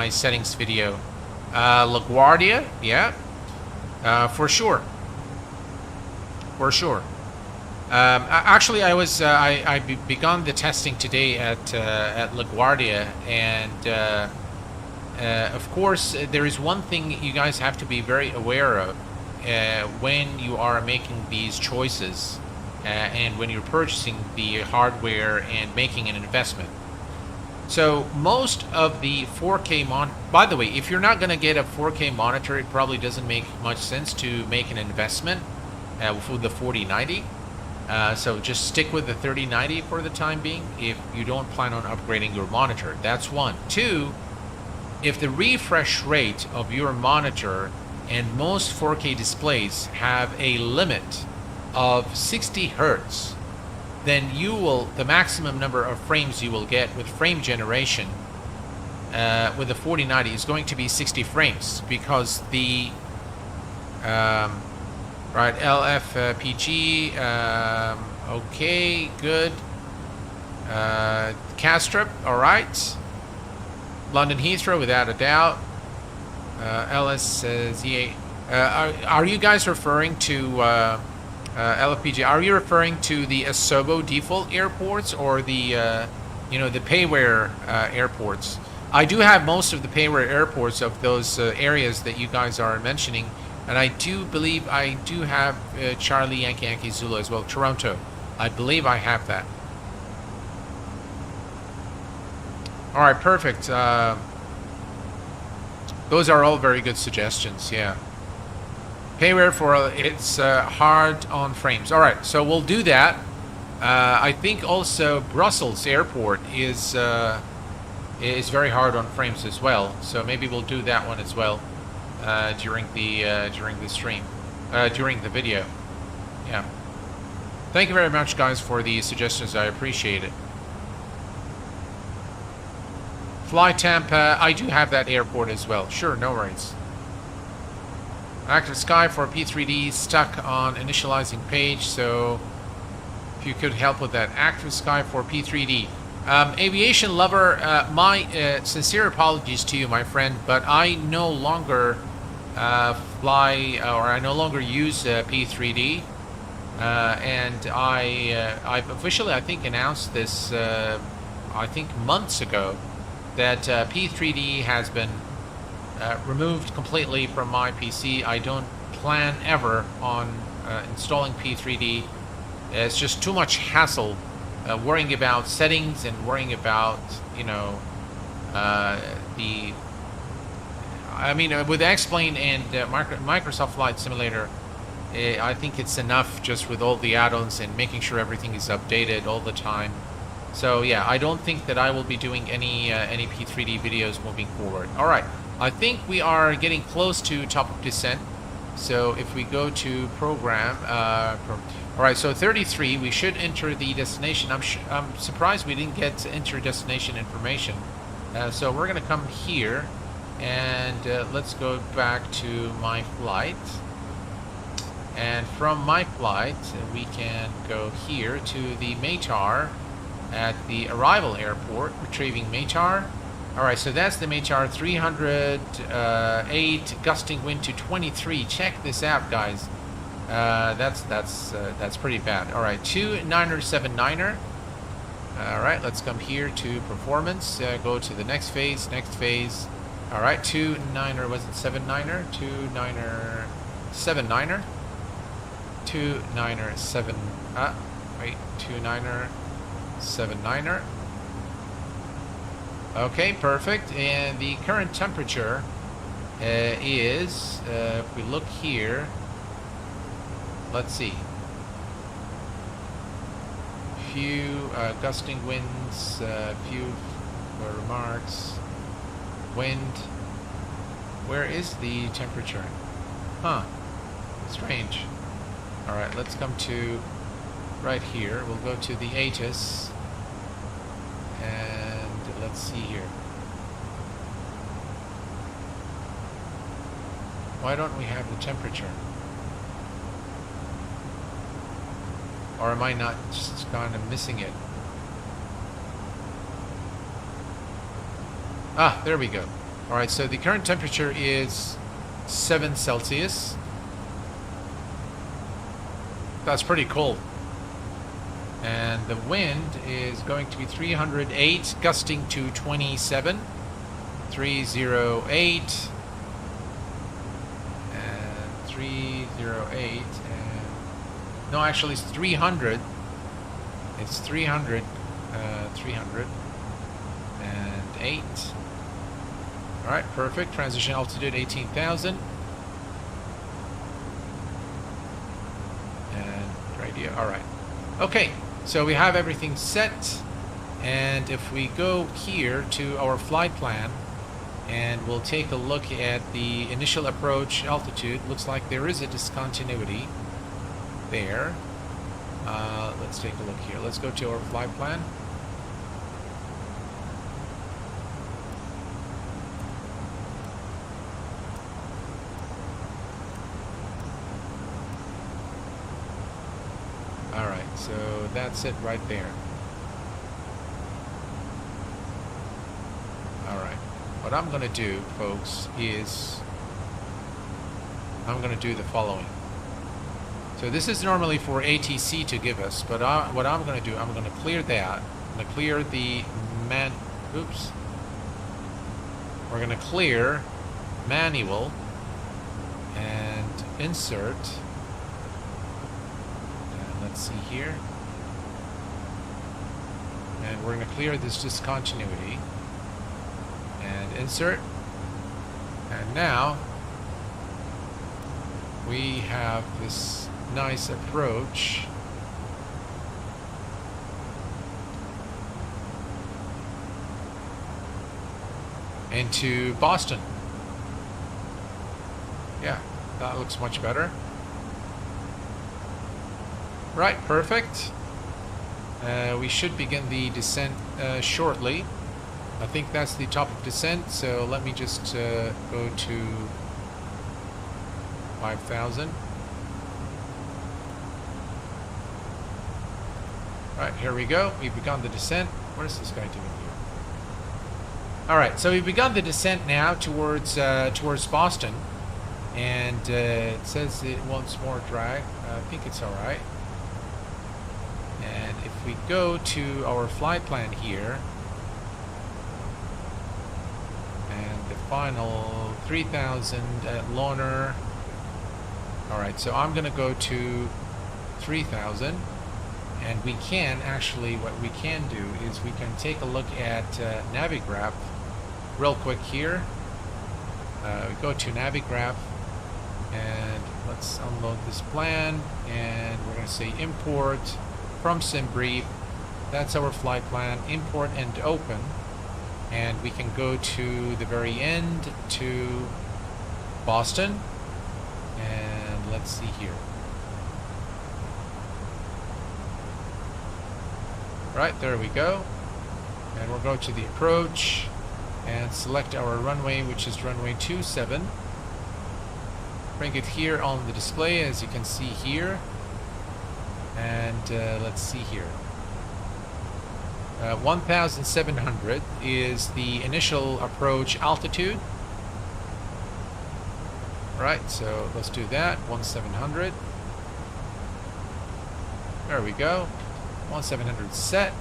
settings video. LaGuardia, yeah, for sure, actually, I begun the testing today at LaGuardia, and of course, there is one thing you guys have to be very aware of when you are making these choices and when you're purchasing the hardware and making an investment. So most of the 4K by the way, if you're not going to get a 4K monitor, it probably doesn't make much sense to make an investment for the 4090. So just stick with the 3090 for the time being if you don't plan on upgrading your monitor. That's one. Two, if the refresh rate of your monitor, and most 4K displays have a limit of 60 Hertz, then the maximum number of frames you will get with frame generation with the 4090 is going to be 60 frames, because the right, LFPG, okay, good. Castrop, all right. London Heathrow, without a doubt. LSZA. Are you guys referring to LFPG, are you referring to the Asobo default airports or the, you know, the payware airports? I do have most of the payware airports of those areas that you guys are mentioning, and I do believe I do have Charlie Yankee Yankee Zulu as well, Toronto. I believe I have that. All right, perfect. Those are all very good suggestions, yeah. Payware for it's hard on frames. All right, so we'll do that. I think also Brussels Airport is very hard on frames as well. So maybe we'll do that one as well during the stream, during the video. Yeah. Thank you very much, guys, for the suggestions. I appreciate it. Fly Tampa, I do have that airport as well. Sure, no worries. Active Sky for P3D stuck on initializing page, so if you could help with that. Active Sky for P3D. Aviation lover, my sincere apologies to you, my friend, but I no longer fly, or I no longer use P3D, and I've officially, I think, announced this, I think months ago, that P3D has been removed completely from my PC. I don't plan ever on installing P3D. It's just too much hassle worrying about settings and worrying about, you know, I mean, with X-Plane and Microsoft Flight Simulator, I think it's enough just with all the add-ons and making sure everything is updated all the time. So yeah, I don't think that I will be doing any P3D videos moving forward. All right, I think we are getting close to top of descent. So if we go to program, all right, so 33, we should enter the destination. I'm surprised we didn't get to enter destination information. So we're gonna come here, and let's go back to my flight. And from my flight, we can go here to the METAR at the arrival airport, retrieving METAR. All right, so that's the METAR, 308, gusting wind to 23. Check this out, guys. That's pretty bad. All right, 29er. All right, let's come here to performance. Go to the next phase. All right, 29er, was it 79er? 29er, 79er. 29er, 7. Wait, 29er. 79er. Okay, perfect. And the current temperature is, if we look here, let's see. Few gusting winds, few remarks. Wind. Where is the temperature? Huh. Strange. Alright, let's come to right here. We'll go to the Asus. And let's see here. Why don't we have the temperature? Or am I not just kind of missing it? Ah, there we go. Alright, so the current temperature is 7 Celsius. That's pretty cold. And the wind is going to be 308, gusting to 27. 308. And 308. And no, actually it's 300. It's 300. 308. Alright, perfect. Transition altitude 18,000. And radio. Alright. Okay. So we have everything set, and if we go here to our flight plan and we'll take a look at the initial approach altitude, looks like there is a discontinuity there. Let's take a look here. Let's go to our flight plan. Alright, so that's it right there. Alright, what I'm going to do, folks, is I'm going to do the following. So this is normally for ATC to give us, but what I'm going to do, I'm going to clear that. I'm going to clear the oops. We're going to clear manual and insert. And let's see here. And we're going to clear this discontinuity and insert. And now we have this nice approach into Boston. Yeah, that looks much better. Right, perfect. We should begin the descent shortly. I think that's the top of descent, so let me just go to 5,000. Right, here we go. We've begun the descent. What is this guy doing here? All right, so we've begun the descent now towards Boston, and it says it wants more drag. I think it's all right. And if we go to our flight plan here, and the final 3,000 at Loner. All right, so I'm gonna go to 3,000, and we can actually, what we can do is we can take a look at Navigraph real quick here. We go to Navigraph, and let's unload this plan, and we're gonna say import from SimBrief. That's our flight plan. Import and open, and we can go to the very end to Boston, and let's see here. Right, there we go. And we'll go to the approach and select our runway, which is runway 27. Bring it here on the display, as you can see here. And let's see here. 1,700 is the initial approach altitude. Right, so let's do that. 1,700. There we go. 1,700 set.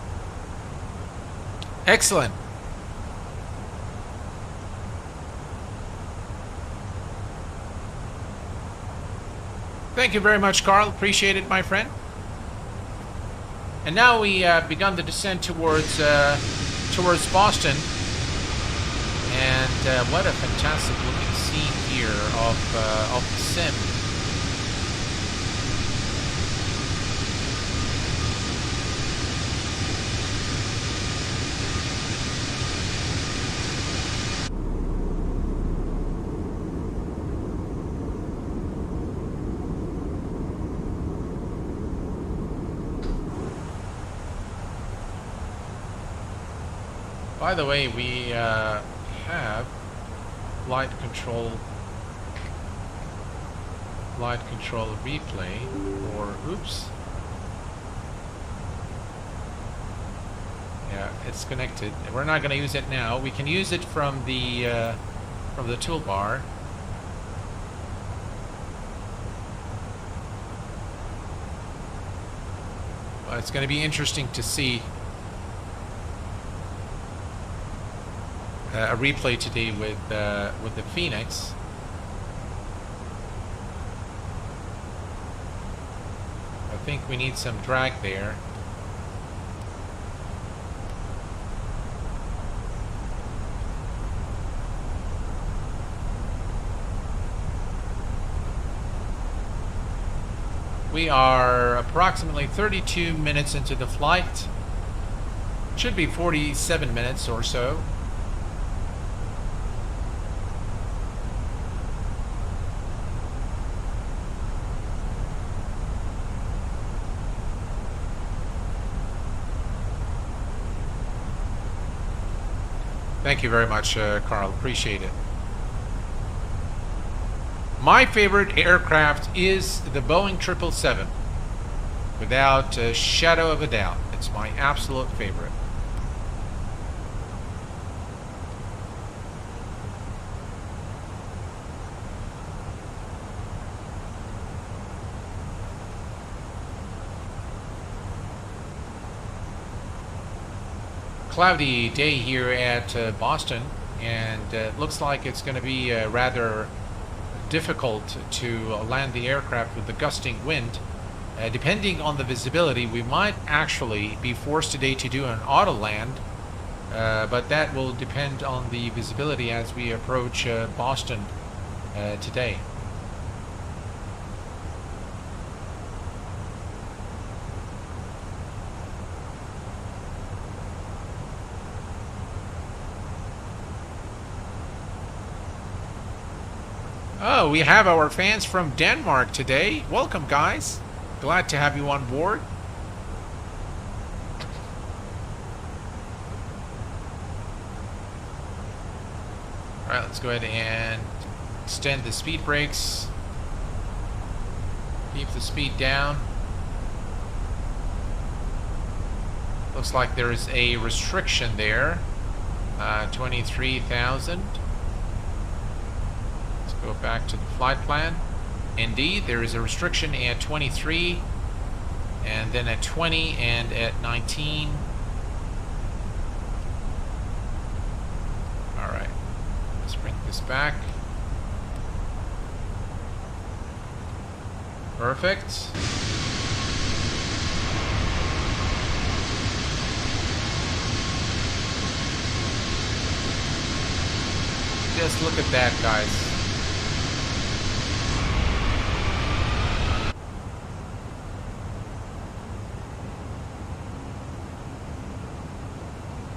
Excellent. Thank you very much, Carl. Appreciate it, my friend. And now we begun the descent towards Boston. And what a fantastic looking scene here of the sim. By the way, we have flight control replay, or oops. Yeah, it's connected. We're not going to use it now. We can use it from the toolbar. Well, it's going to be interesting to see a replay today with the Fenix. I think we need some drag there. We are approximately 32 minutes into the flight. Should be 47 minutes or so. Thank you very much, Carl. Appreciate it. My favorite aircraft is the Boeing 777. Without a shadow of a doubt. It's my absolute favorite. cloudy day here at Boston, and looks like it's going to be rather difficult to land the aircraft with the gusting wind. Depending on the visibility, we might actually be forced today to do an auto land, but that will depend on the visibility as we approach Boston today. Oh, we have our fans from Denmark today. Welcome, guys. Glad to have you on board. All right, let's go ahead and extend the speed brakes. Keep the speed down. Looks like there is a restriction there. 23,000. Go back to the flight plan. Indeed, there is a restriction at 23, and then at 20, and at 19. All right, let's bring this back. Perfect. Just look at that, guys.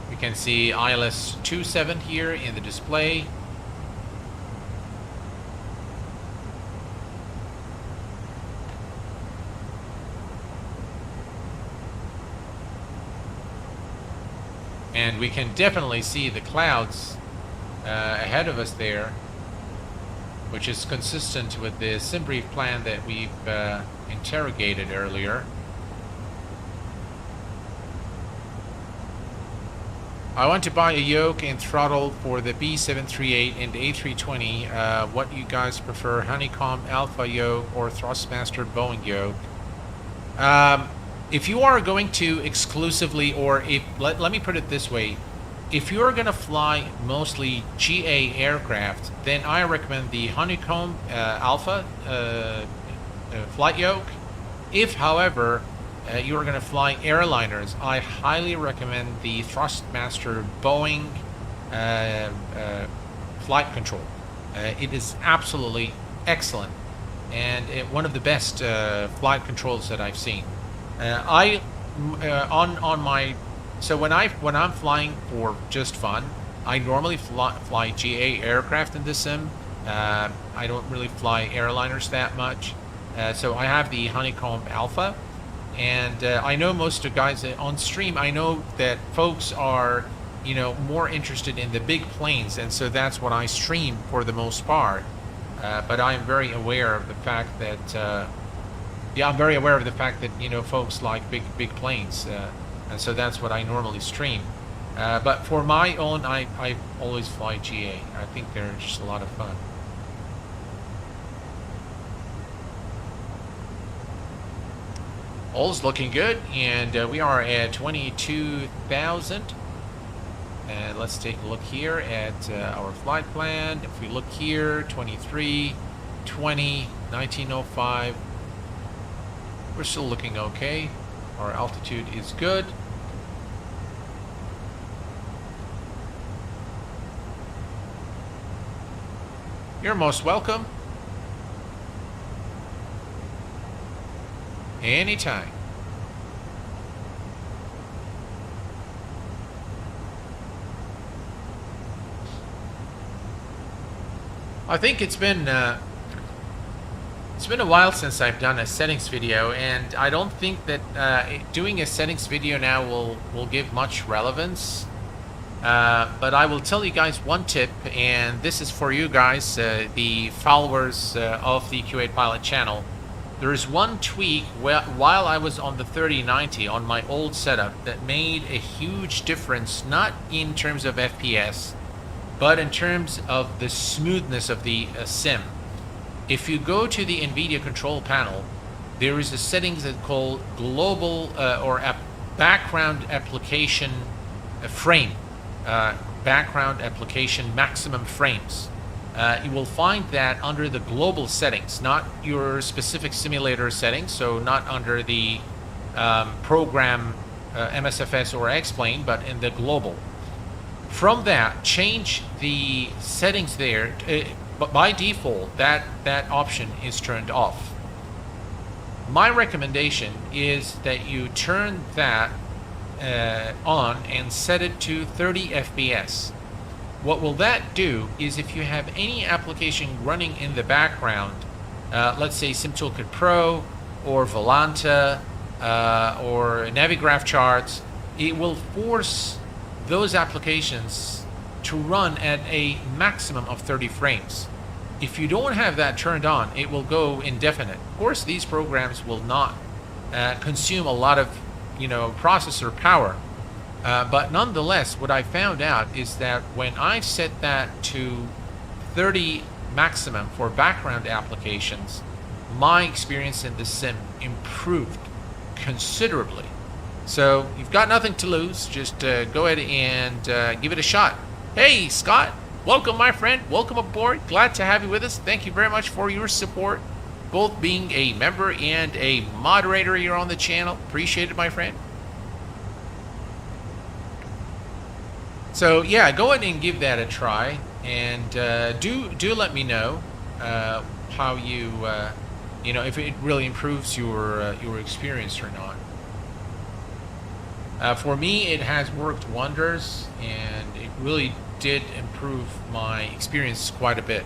You can see ILS 27 here in the display. And we can definitely see the clouds ahead of us there, which is consistent with the SimBrief plan that we've interrogated earlier. I want to buy a yoke and throttle for the B738 and A320. What do you guys prefer, honeycomb alpha yoke or thrustmaster Boeing yoke? If you are going to exclusively, or if let me put it this way, if you're going to fly mostly GA aircraft, then I recommend the honeycomb alpha flight yoke. If, however, you are going to fly airliners, I highly recommend the Thrustmaster Boeing flight control. It is absolutely excellent, and one of the best flight controls that I've seen. So when I'm flying for just fun, I normally fly GA aircraft in the sim. I don't really fly airliners that much, so I have the honeycomb alpha. And I know most of the guys on stream, I know that folks are, more interested in the big planes, and so that's what I stream for the most part. But I am very aware of the fact that, folks like big planes, and so that's what I normally stream. But for my own, I always fly GA. I think they're just a lot of fun. All's looking good, and we are at 22,000. And let's take a look here at our flight plan. If we look here, 23, 20, 1905. We're still looking okay. Our altitude is good. You're most welcome. Anytime. I think it's been a while since I've done a settings video, and I don't think that doing a settings video now will give much relevance. But I will tell you guys one tip, and this is for you guys, the followers of the Q8 Pilot channel. There is one tweak while I was on the 3090 on my old setup that made a huge difference, not in terms of FPS, but in terms of the smoothness of the sim. If you go to the NVIDIA control panel, there is a settings that's called global or background application frame, background application maximum frames. You will find that under the global settings, not your specific simulator settings, so not under the program MSFS or X-Plane, but in the global. From that, change the settings there, but by default, that option is turned off. My recommendation is that you turn that on and set it to 30 FPS. What will that do is if you have any application running in the background, let's say SimToolkit Pro or Volanta or Navigraph charts, it will force those applications to run at a maximum of 30 frames. If you don't have that turned on, it will go indefinite. Of course, these programs will not consume a lot of, processor power. But nonetheless, what I found out is that when I set that to 30 maximum for background applications, my experience in the sim improved considerably. So you've got nothing to lose. Just go ahead and give it a shot. Hey, Scott, welcome, my friend. Welcome aboard. Glad to have you with us. Thank you very much for your support, both being a member and a moderator here on the channel. Appreciate it, my friend. So yeah, go ahead and give that a try, and do let me know how you if it really improves your experience or not. For me, it has worked wonders, and it really did improve my experience quite a bit.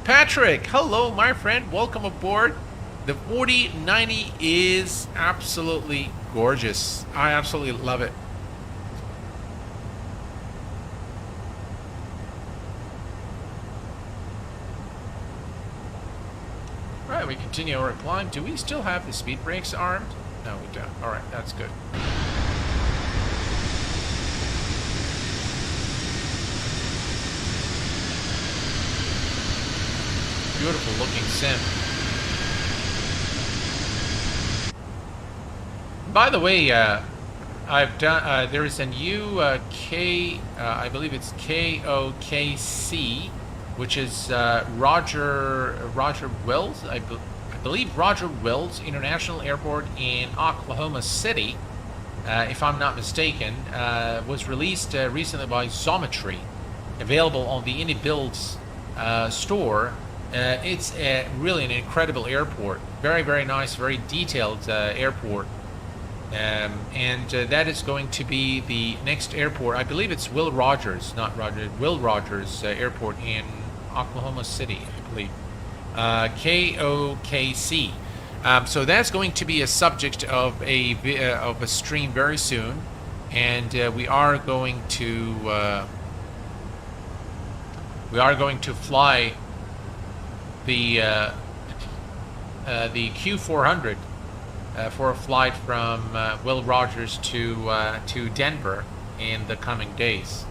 Patrick, hello, my friend. Welcome aboard. The 4090 is absolutely gorgeous. I absolutely love it. All right, we continue our climb. Do we still have the speed brakes armed? No, we don't. All right, that's good. Beautiful looking sim. By the way, I've done. There is a new I believe it's KOKC, which is Roger Wells. I believe Roger Wells International Airport in Oklahoma City, if I'm not mistaken, was released recently by Xometry, available on the Indie Builds store. It's really an incredible airport, very, very nice, very detailed airport, and that is going to be the next airport. I believe it's Will Rogers Airport in Oklahoma City, I believe. KOKC. So that's going to be a subject of a stream very soon, and we are going to fly the Q400 for a flight from Will Rogers to Denver in the coming days.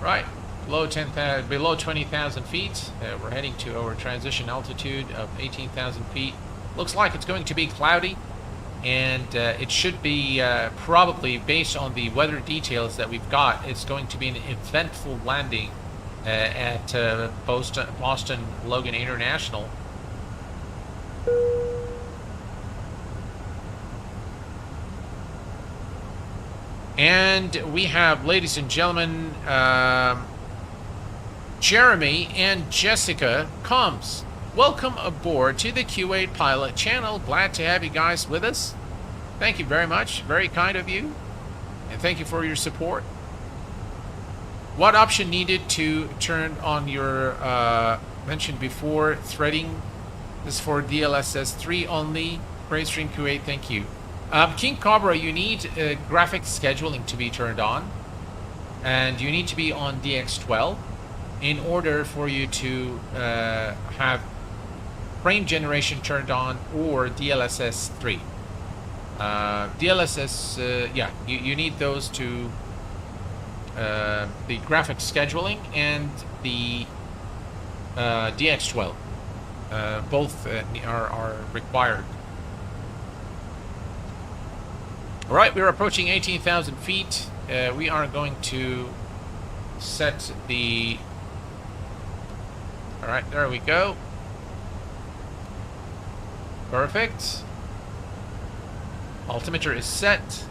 Right. Below 20,000 feet, we're heading to our transition altitude of 18,000 feet. Looks like it's going to be cloudy, and it should be probably, based on the weather details that we've got, it's going to be an eventful landing at Boston Logan International. And we have, ladies and gentlemen, Jeremy and Jessica Combs. Welcome aboard to the Q8 Pilot channel. Glad to have you guys with us. Thank you very much. Very kind of you. And thank you for your support. What option needed to turn on your mentioned before threading? This is for DLSS 3 only. Great stream Q8, thank you. King Cobra, you need graphics scheduling to be turned on, and you need to be on DX12 in order for you to have frame generation turned on, or DLSS 3. DLSS, yeah, you need those to the graphics scheduling and the DX12. Both are required. All right, we're approaching 18,000 feet. We are going to set the... All right, there we go. Perfect. Altimeter is set.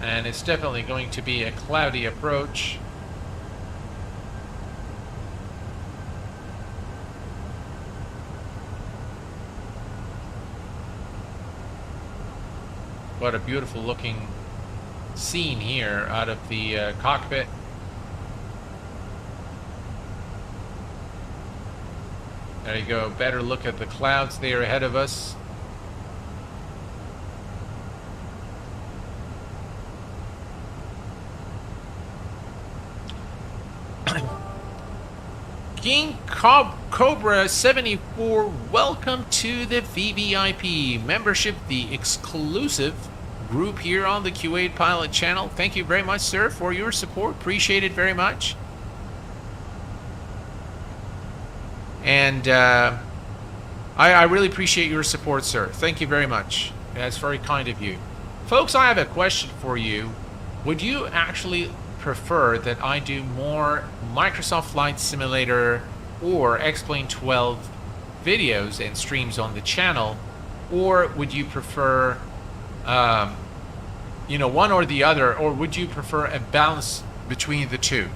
And it's definitely going to be a cloudy approach. What a beautiful looking scene here out of the cockpit. There you go. Better look at the clouds there ahead of us. King Cobra 74, welcome to the VVIP membership, the exclusive group here on the Q8 Pilot channel. Thank you very much, sir, for your support. Appreciate it very much. And I really appreciate your support, sir. Thank you very much. That's very kind of you. Folks, I have a question for you. Would you actually prefer that I do more Microsoft Flight Simulator or X-Plane 12 videos and streams on the channel, or would you prefer you know, one or the other, or would you prefer a balance between the two?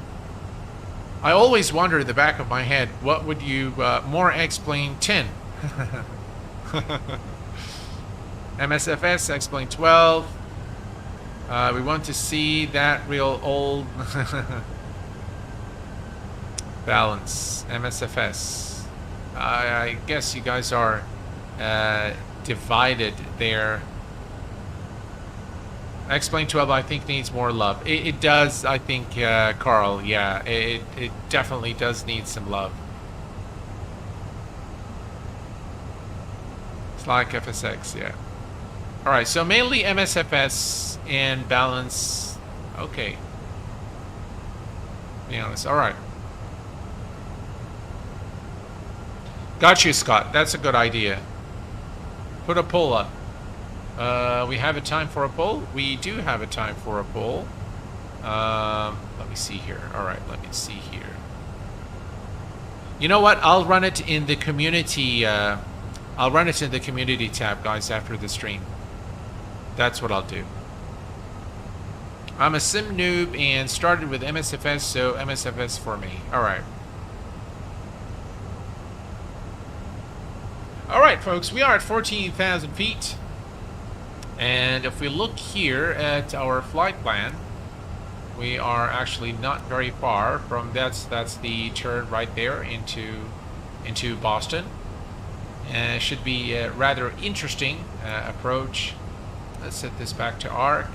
I always wonder in the back of my head, what would you more X-Plane 10 MSFS, X-Plane 12. We want to see that real old balance. MSFS. I guess you guys are divided there. X-Plane 12, I think, needs more love. It does, I think, Carl. Yeah, it definitely does need some love. It's like FSX, yeah. All right, so mainly MSFS and balance. Okay. Be honest. All right. Got you, Scott. That's a good idea. Put a poll up. We have a time for a poll? We do have a time for a poll. Let me see here. All right, let me see here. You know what? I'll run it in the community. I'll run it in the community tab, guys, after the stream. That's what I'll do. I'm a sim noob and started with MSFS, so MSFS for me. All right. All right, folks, we are at 14,000 feet. And if we look here at our flight plan, we are actually not very far from that's the turn right there into Boston. And it should be a rather interesting approach. Let's set this back to arc.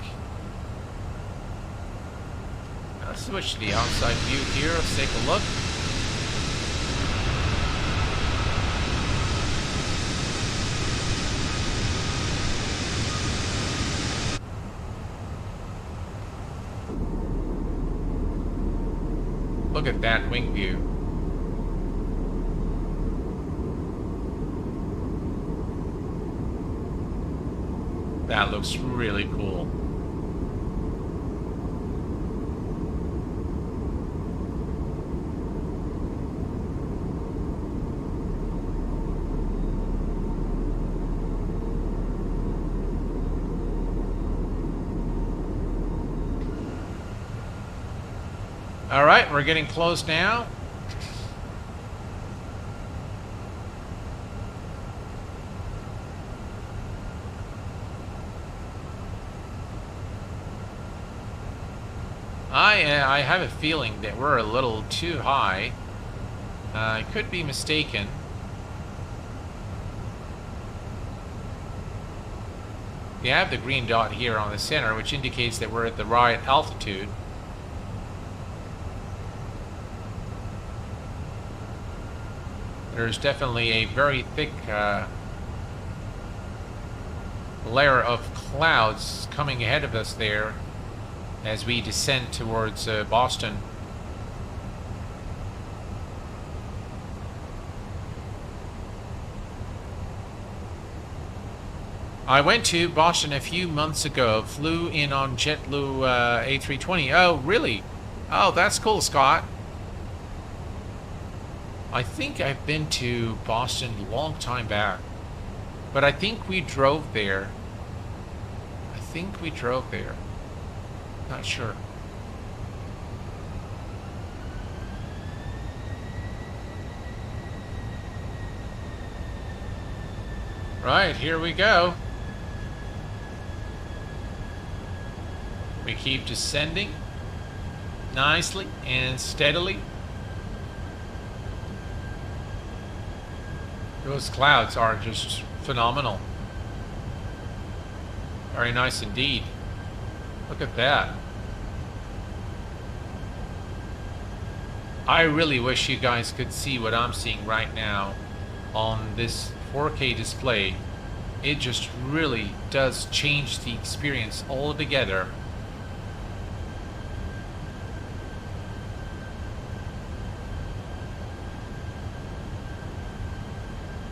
Let's switch to the outside view here. Let's take a look. Look at that wing view. That looks really cool. All right, we're getting close now. I have a feeling that we're a little too high. I could be mistaken. We have the green dot here on the center, which indicates that we're at the right altitude. There's definitely a very thick layer of clouds coming ahead of us there as we descend towards Boston. I went to Boston a few months ago. Flew in on JetBlue A320. Oh, really? Oh, that's cool, Scott. I think I've been to Boston a long time back. But I think we drove there. Not sure. Right, here we go. We keep descending nicely and steadily. Those clouds are just phenomenal. Very nice indeed. Look at that. I really wish you guys could see what I'm seeing right now on this 4K display. It just really does change the experience altogether.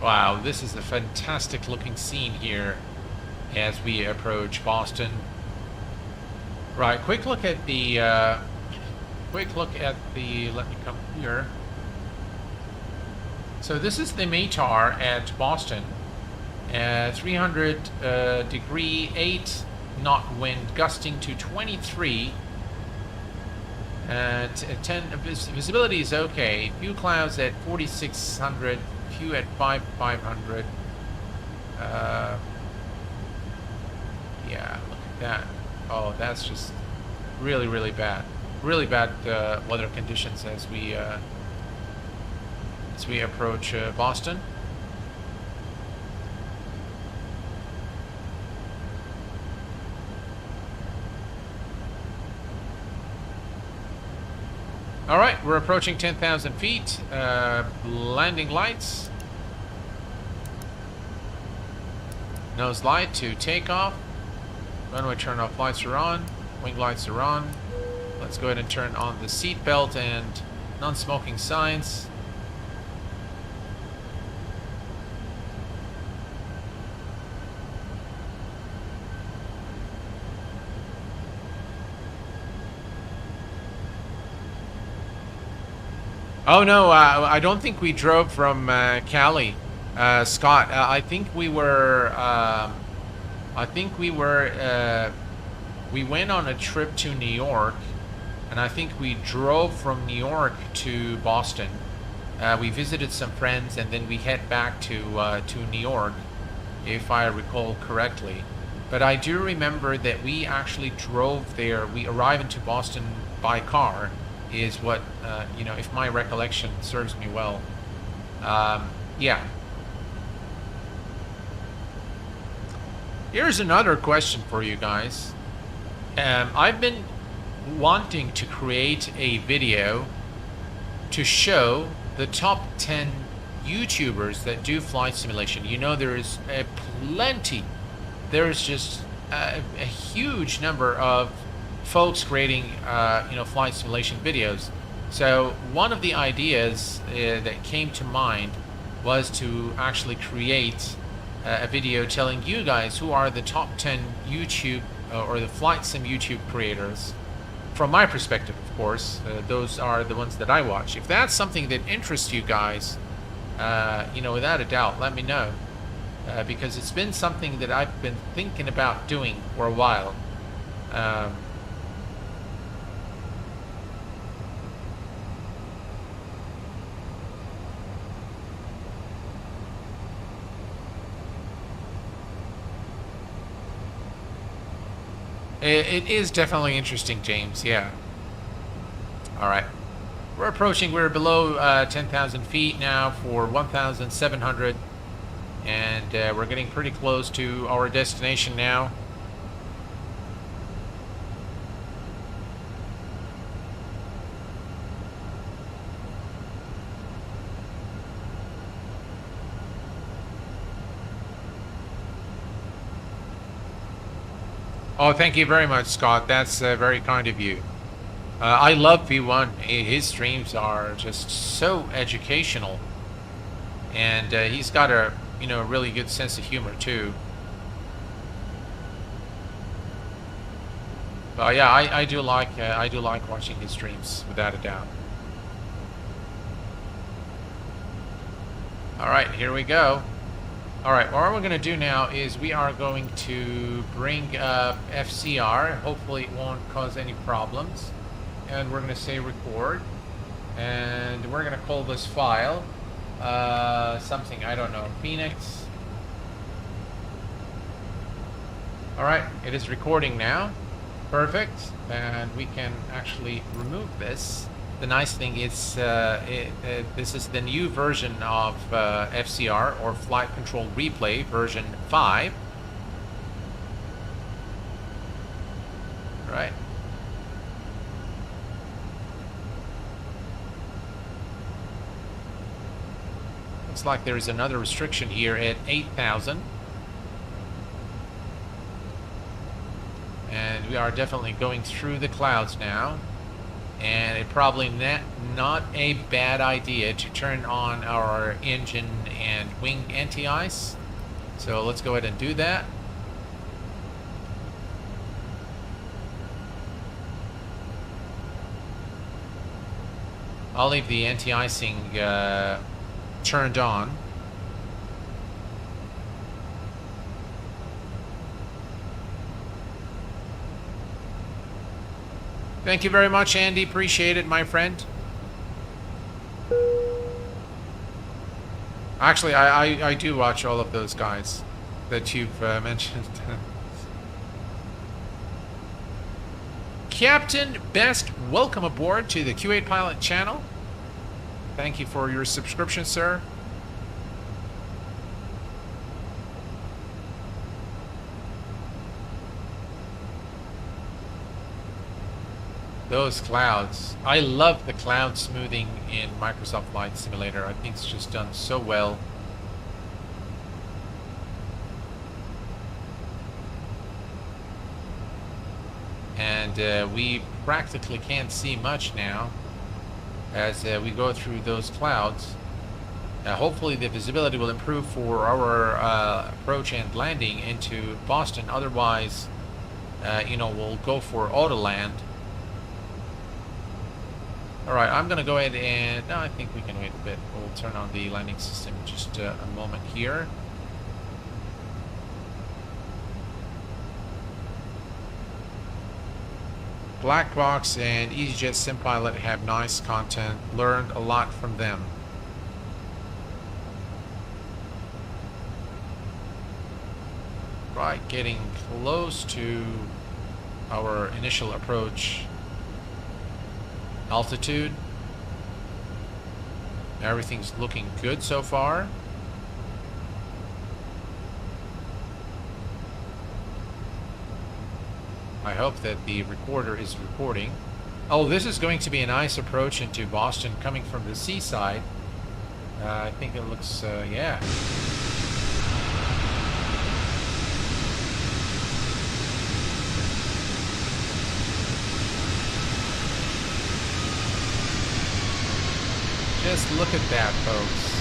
Wow, this is a fantastic looking scene here as we approach Boston. Right, quick look at the let me come here. So this is the METAR at Boston. 300 degree, 8 knot wind, gusting to 23. 10 visibility is okay. Few clouds at 4600. Few at 500. Yeah, look at that. Oh, that's just really, really bad. Really bad weather conditions as we approach Boston. All right, we're approaching 10,000 feet. Landing lights. Nose light to takeoff. Runway turn off lights are on. Wing lights are on. Let's go ahead and turn on the seat belt and non-smoking signs. Oh no, I don't think we drove from Cali, Scott. I think we were. We went on a trip to New York, and I think we drove from New York to Boston. We visited some friends, and then we head back to New York, if I recall correctly. But I do remember that we actually drove there. We arrived into Boston by car. Is what, you know, if my recollection serves me well. Yeah. Here's another question for you guys. I've been wanting to create a video to show the top 10 YouTubers that do flight simulation. You know, there is plenty. There's just a huge number of folks creating you know, flight simulation videos. So one of the ideas that came to mind was to actually create a video telling you guys who are the top 10 YouTube or the flight sim YouTube creators. From my perspective, of course, those are the ones that I watch. If that's something that interests you guys, you know, without a doubt, let me know, because it's been something that I've been thinking about doing for a while. It is definitely interesting, James. Yeah. All right. We're approaching. We're below 10,000 feet now for 1,700, and we're getting pretty close to our destination now. Oh, thank you very much, Scott. That's very kind of you. I love V1. His streams are just so educational, and he's got a, you know, really good sense of humor too. But yeah, I do like watching his streams without a doubt. All right, here we go. All right, what we're going to do now is we are going to bring up FCR. Hopefully it won't cause any problems. And we're going to say record. And we're going to call this file something, I don't know, Phoenix. All right, it is recording now. Perfect. And we can actually remove this. The nice thing is this is the new version of FCR, or Flight Control Replay, version 5. Right. Looks like there is another restriction here at 8,000. And we are definitely going through the clouds now. And it probably not a bad idea to turn on our engine and wing anti-ice. So let's go ahead and do that. I'll leave the anti-icing turned on. Thank you very much, Andy. Appreciate it, my friend. Actually, I do watch all of those guys that you've mentioned. Captain Best, welcome aboard to the Q8 Pilot channel. Thank you for your subscription, sir. Those clouds. I love the cloud smoothing in Microsoft Flight Simulator. I think it's just done so well. And we practically can't see much now as we go through those clouds. Hopefully the visibility will improve for our approach and landing into Boston. Otherwise, you know, we'll go for auto land. Alright, I'm going to go ahead and... No, I think we can wait a bit. We'll turn on the landing system in just a moment here. Blackbox and EasyJet SimPilot have nice content. Learned a lot from them. Right, getting close to our initial approach altitude. Everything's looking good so far. I hope that the recorder is recording. Oh, this is going to be a nice approach into Boston coming from the seaside. I think it looks, yeah. Just look at that, folks.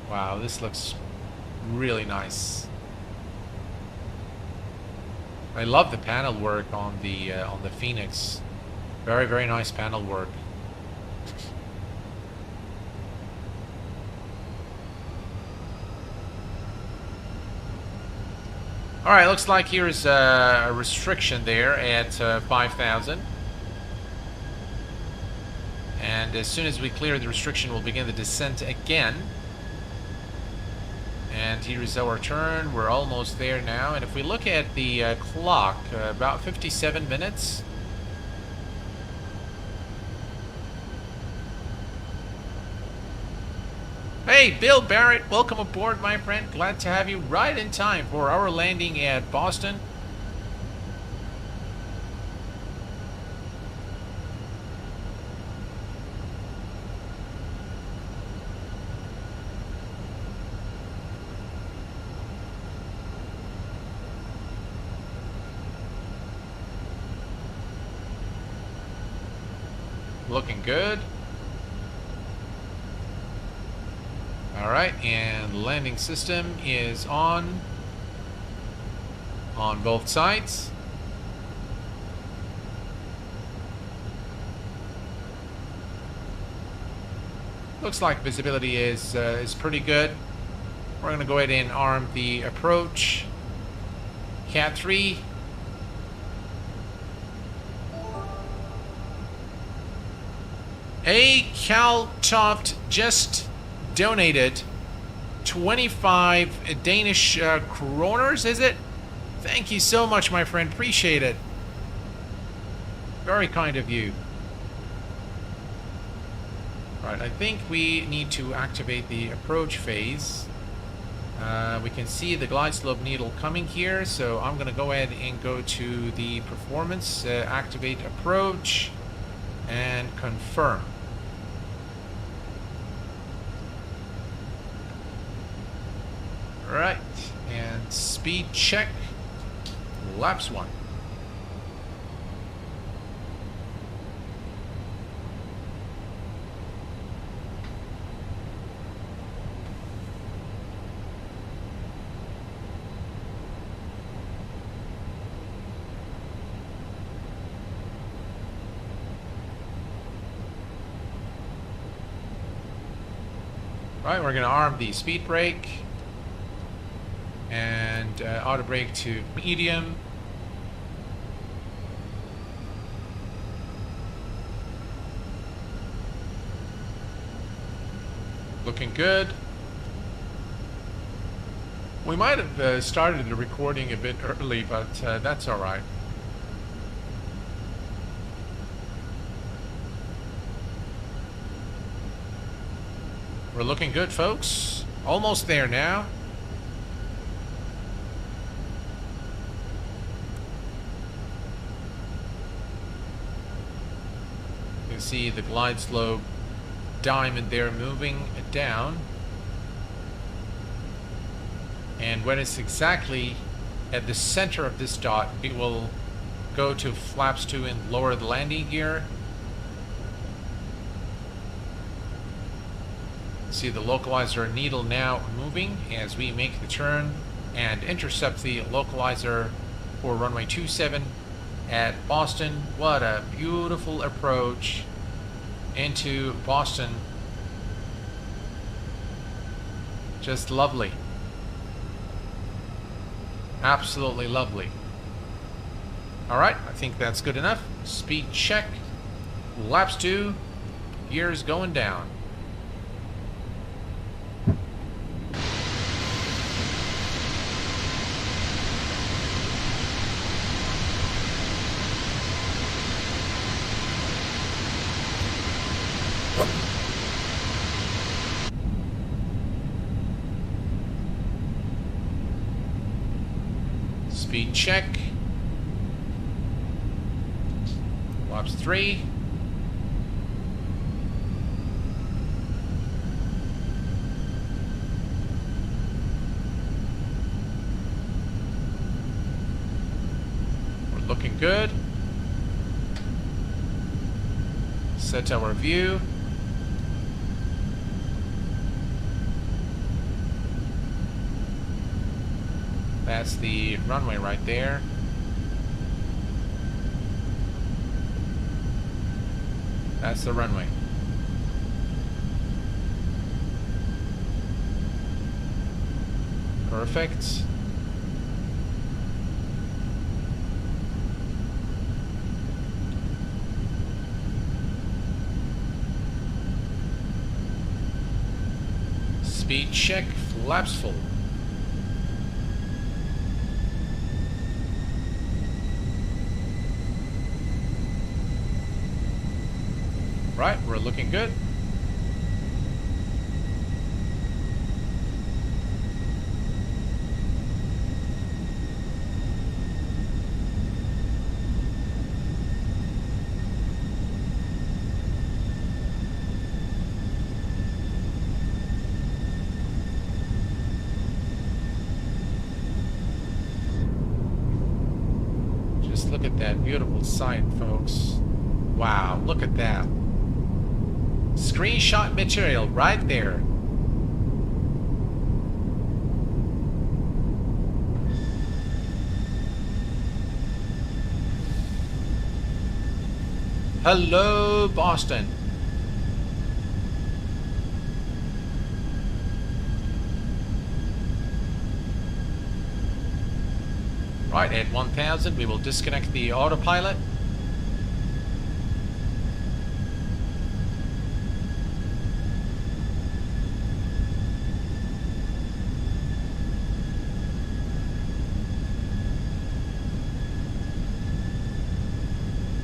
Wow, this looks really nice. I love the panel work on the Phoenix. Very, very nice panel work. All right, looks like here's a restriction there at 5,000. And as soon as we clear the restriction, we'll begin the descent again. And here's our turn. We're almost there now. And if we look at the clock, about 57 minutes. Hey, Bill Barrett, welcome aboard, my friend. Glad to have you right in time for our landing at Boston. Looking good. Alright, and landing system is on. on both sides. Looks like visibility is pretty good. We're going to go ahead and arm the approach. KIAD-3. A Caltoft just donated 25 Danish kroners, is it? Thank you so much, my friend. Appreciate it. Very kind of you. Right, I think we need to activate the approach phase. We can see the glide slope needle coming here, so I'm going to go ahead and go to the performance, activate approach, and confirm. Right, and speed check, laps 1. Right, we're going to arm the speed brake and auto brake to medium. Looking good. We might have started the recording a bit early, but that's all right. We're looking good, folks. Almost there now. You can see the glide slope diamond there moving down. And when it's exactly at the center of this dot, we will go to flaps 2 and lower the landing gear. See the localizer needle now moving as we make the turn and intercept the localizer for runway 27 at Boston. What a beautiful approach into Boston. Just lovely. Absolutely lovely. Alright, I think that's good enough. Speed check. Laps 2. Gears going down. Speed check. Laps 3. We're looking good. Set our view. That's the runway right there. That's the runway. Perfect. Speed check, flaps full. Right, we're looking good. Just look at that beautiful sight, folks. Wow, look at that. Screenshot material right there. Hello, Boston. Right, at 1000, we will disconnect the autopilot.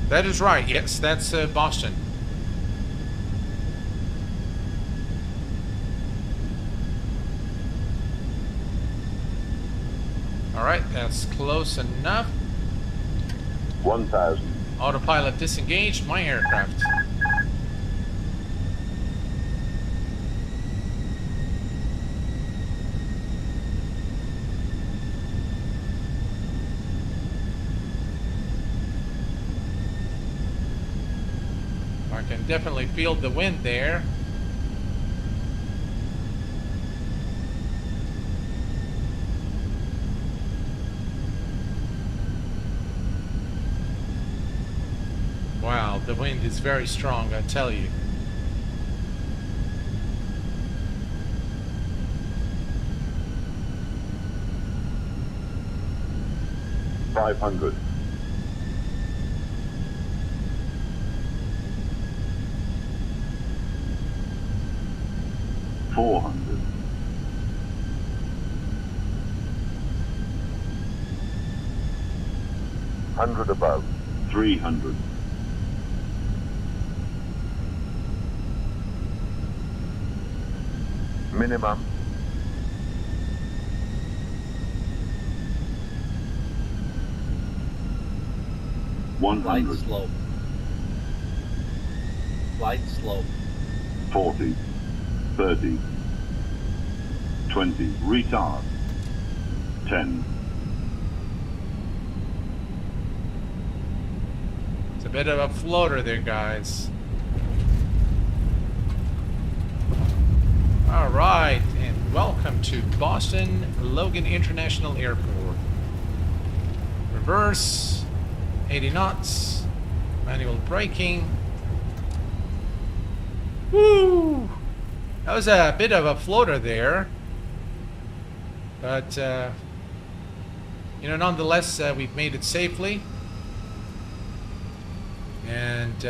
That is right, yes, that's Boston. Alright, that's close enough. 1000. Autopilot disengaged, my aircraft. I can definitely feel the wind there. Wow, the wind is very strong, I tell you. $500. 400. 100 above. 300. Minimum. 100. Light slope. Light slope. 40. 30. 20. Retard. 10. It's a bit of a floater there, guys. All right, and welcome to Boston Logan International Airport. Reverse, 80 knots, manual braking. Woo! That was a bit of a floater there. But, you know, nonetheless, we've made it safely. And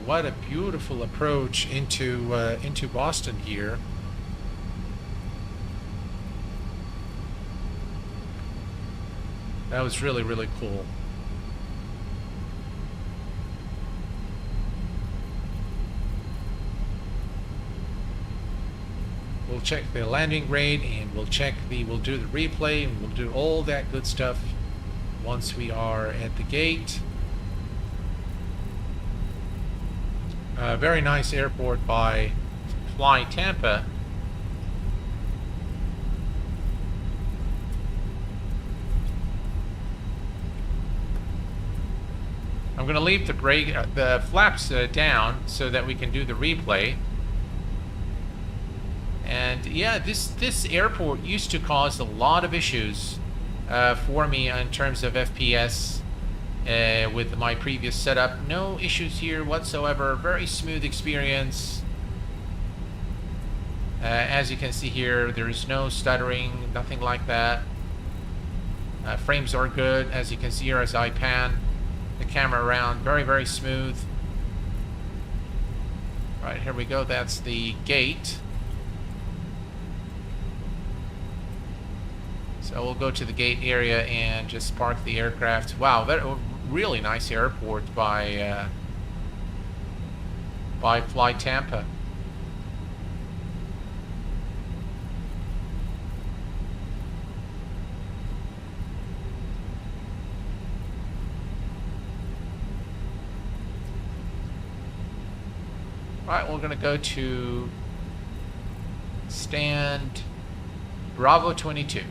what a beautiful approach into Boston here. That was really, really cool. We'll check the landing rate and we'll do the replay and we'll do all that good stuff once we are at the gate. Very nice airport by Fly Tampa. I'm going to leave the flaps down so that we can do the replay. And yeah, this airport used to cause a lot of issues for me in terms of FPS with my previous setup. No issues here whatsoever. Very smooth experience. As you can see here, there is no stuttering, nothing like that. Frames are good, as you can see here as I pan the camera around. Very, very smooth. Right, here we go. That's the gate. So we'll go to the gate area and just park the aircraft. Wow, that really nice airport by Fly Tampa. Alright, we're going to go to stand Bravo 22.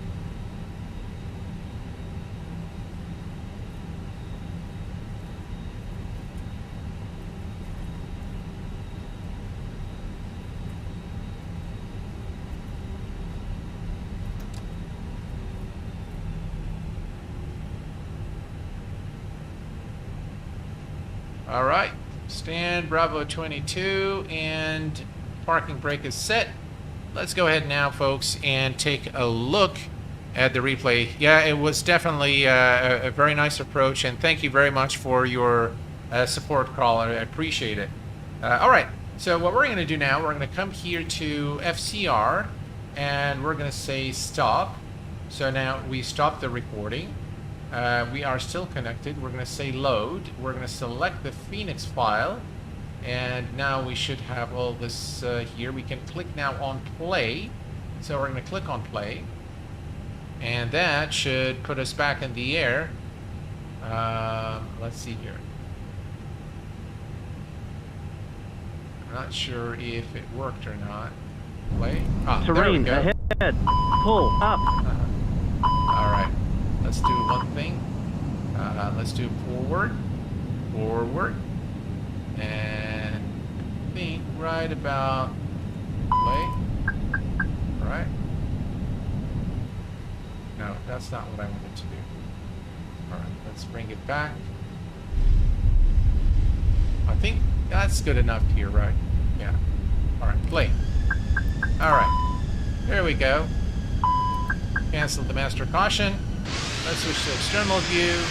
Alright, Stand Bravo 22, and parking brake is set. Let's go ahead now, folks, and take a look at the replay. Yeah, it was definitely a very nice approach, and thank you very much for your support, Carl. I appreciate it. All right, so what we're going to do now, we're going to come here to FCR, and we're going to say stop. So now we stop the recording. We are still connected. We're going to say load. We're going to select the Fenix file, and now we should have all this here. We can click now on play. So we're going to click on play, and that should put us back in the air. Let's see here. I'm not sure if it worked or not. Play. Ah, Terrain there we go. ahead. Pull up. All right. Let's do one thing. Let's do forward, and I think right about play. Right? No, that's not what I wanted to do. All right, let's bring it back. I think that's good enough here, right? Yeah. All right, play. All right, there we go. Cancel the master caution. Let's switch to external view.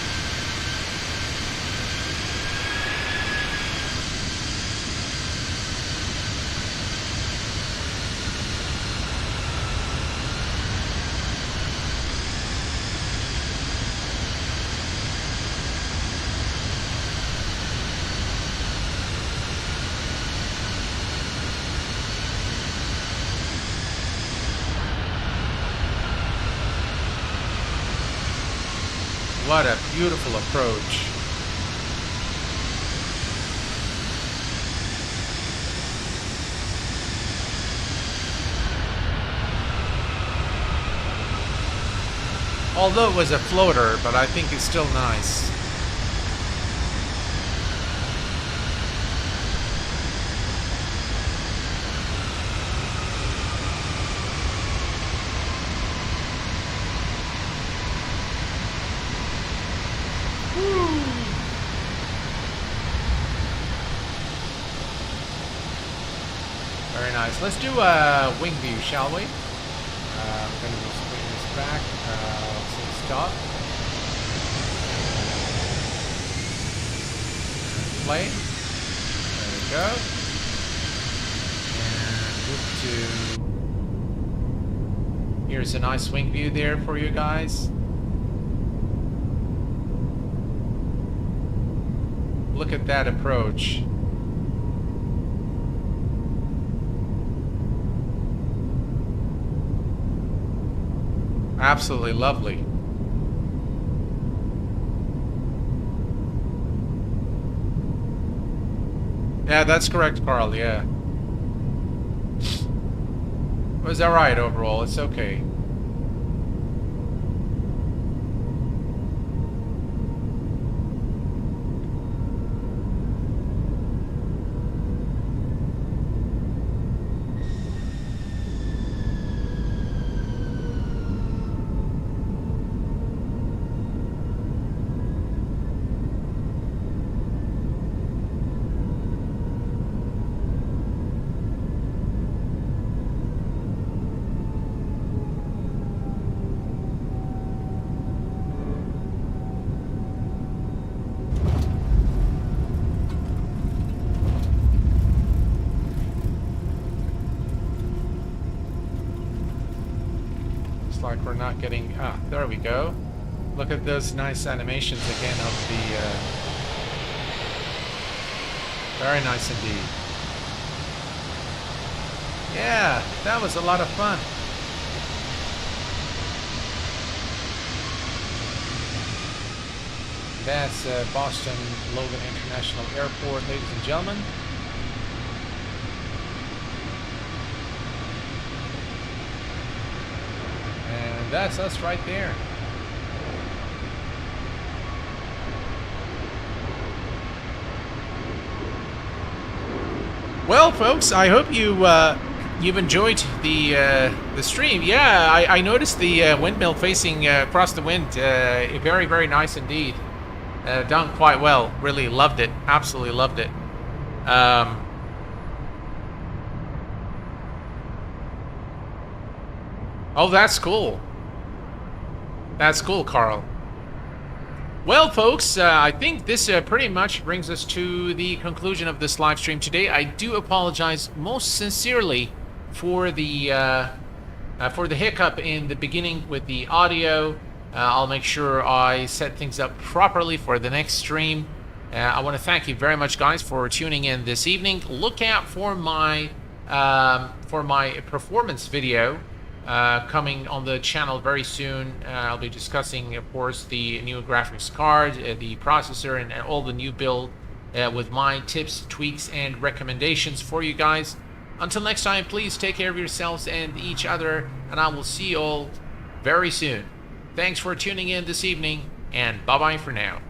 What a beautiful approach. Although it was a floater, but I think it's still nice. Very nice. Let's do a wing view, shall we? I'm going to just bring this back. Let's say stop. Play. There we go. And move to... Here's a nice wing view there for you guys. Look at that approach. Absolutely lovely. Yeah, that's correct, Carl, yeah. It was alright overall, it's okay. Like we're not getting... Ah, there we go. Look at those nice animations again of the... Very nice indeed. Yeah, that was a lot of fun. That's Boston Logan International Airport, ladies and gentlemen. And that's us right there. Well, folks, I hope you've enjoyed the stream. Yeah, I noticed the windmill facing across the wind. Very, very nice indeed. Done quite well. Really loved it. Absolutely loved it. Oh, that's cool. That's cool, Carl. Well, folks, I think this pretty much brings us to the conclusion of this live stream today. I do apologize most sincerely for the hiccup in the beginning with the audio. I'll make sure I set things up properly for the next stream. I want to thank you very much, guys, for tuning in this evening. Look out for my performance video coming on the channel very soon. I'll be discussing, of course, the new graphics card, the processor, and all the new build with my tips, tweaks, and recommendations for you guys. Until next time, please take care of yourselves and each other, and I will see you all very soon. Thanks for tuning in this evening, and bye-bye for now.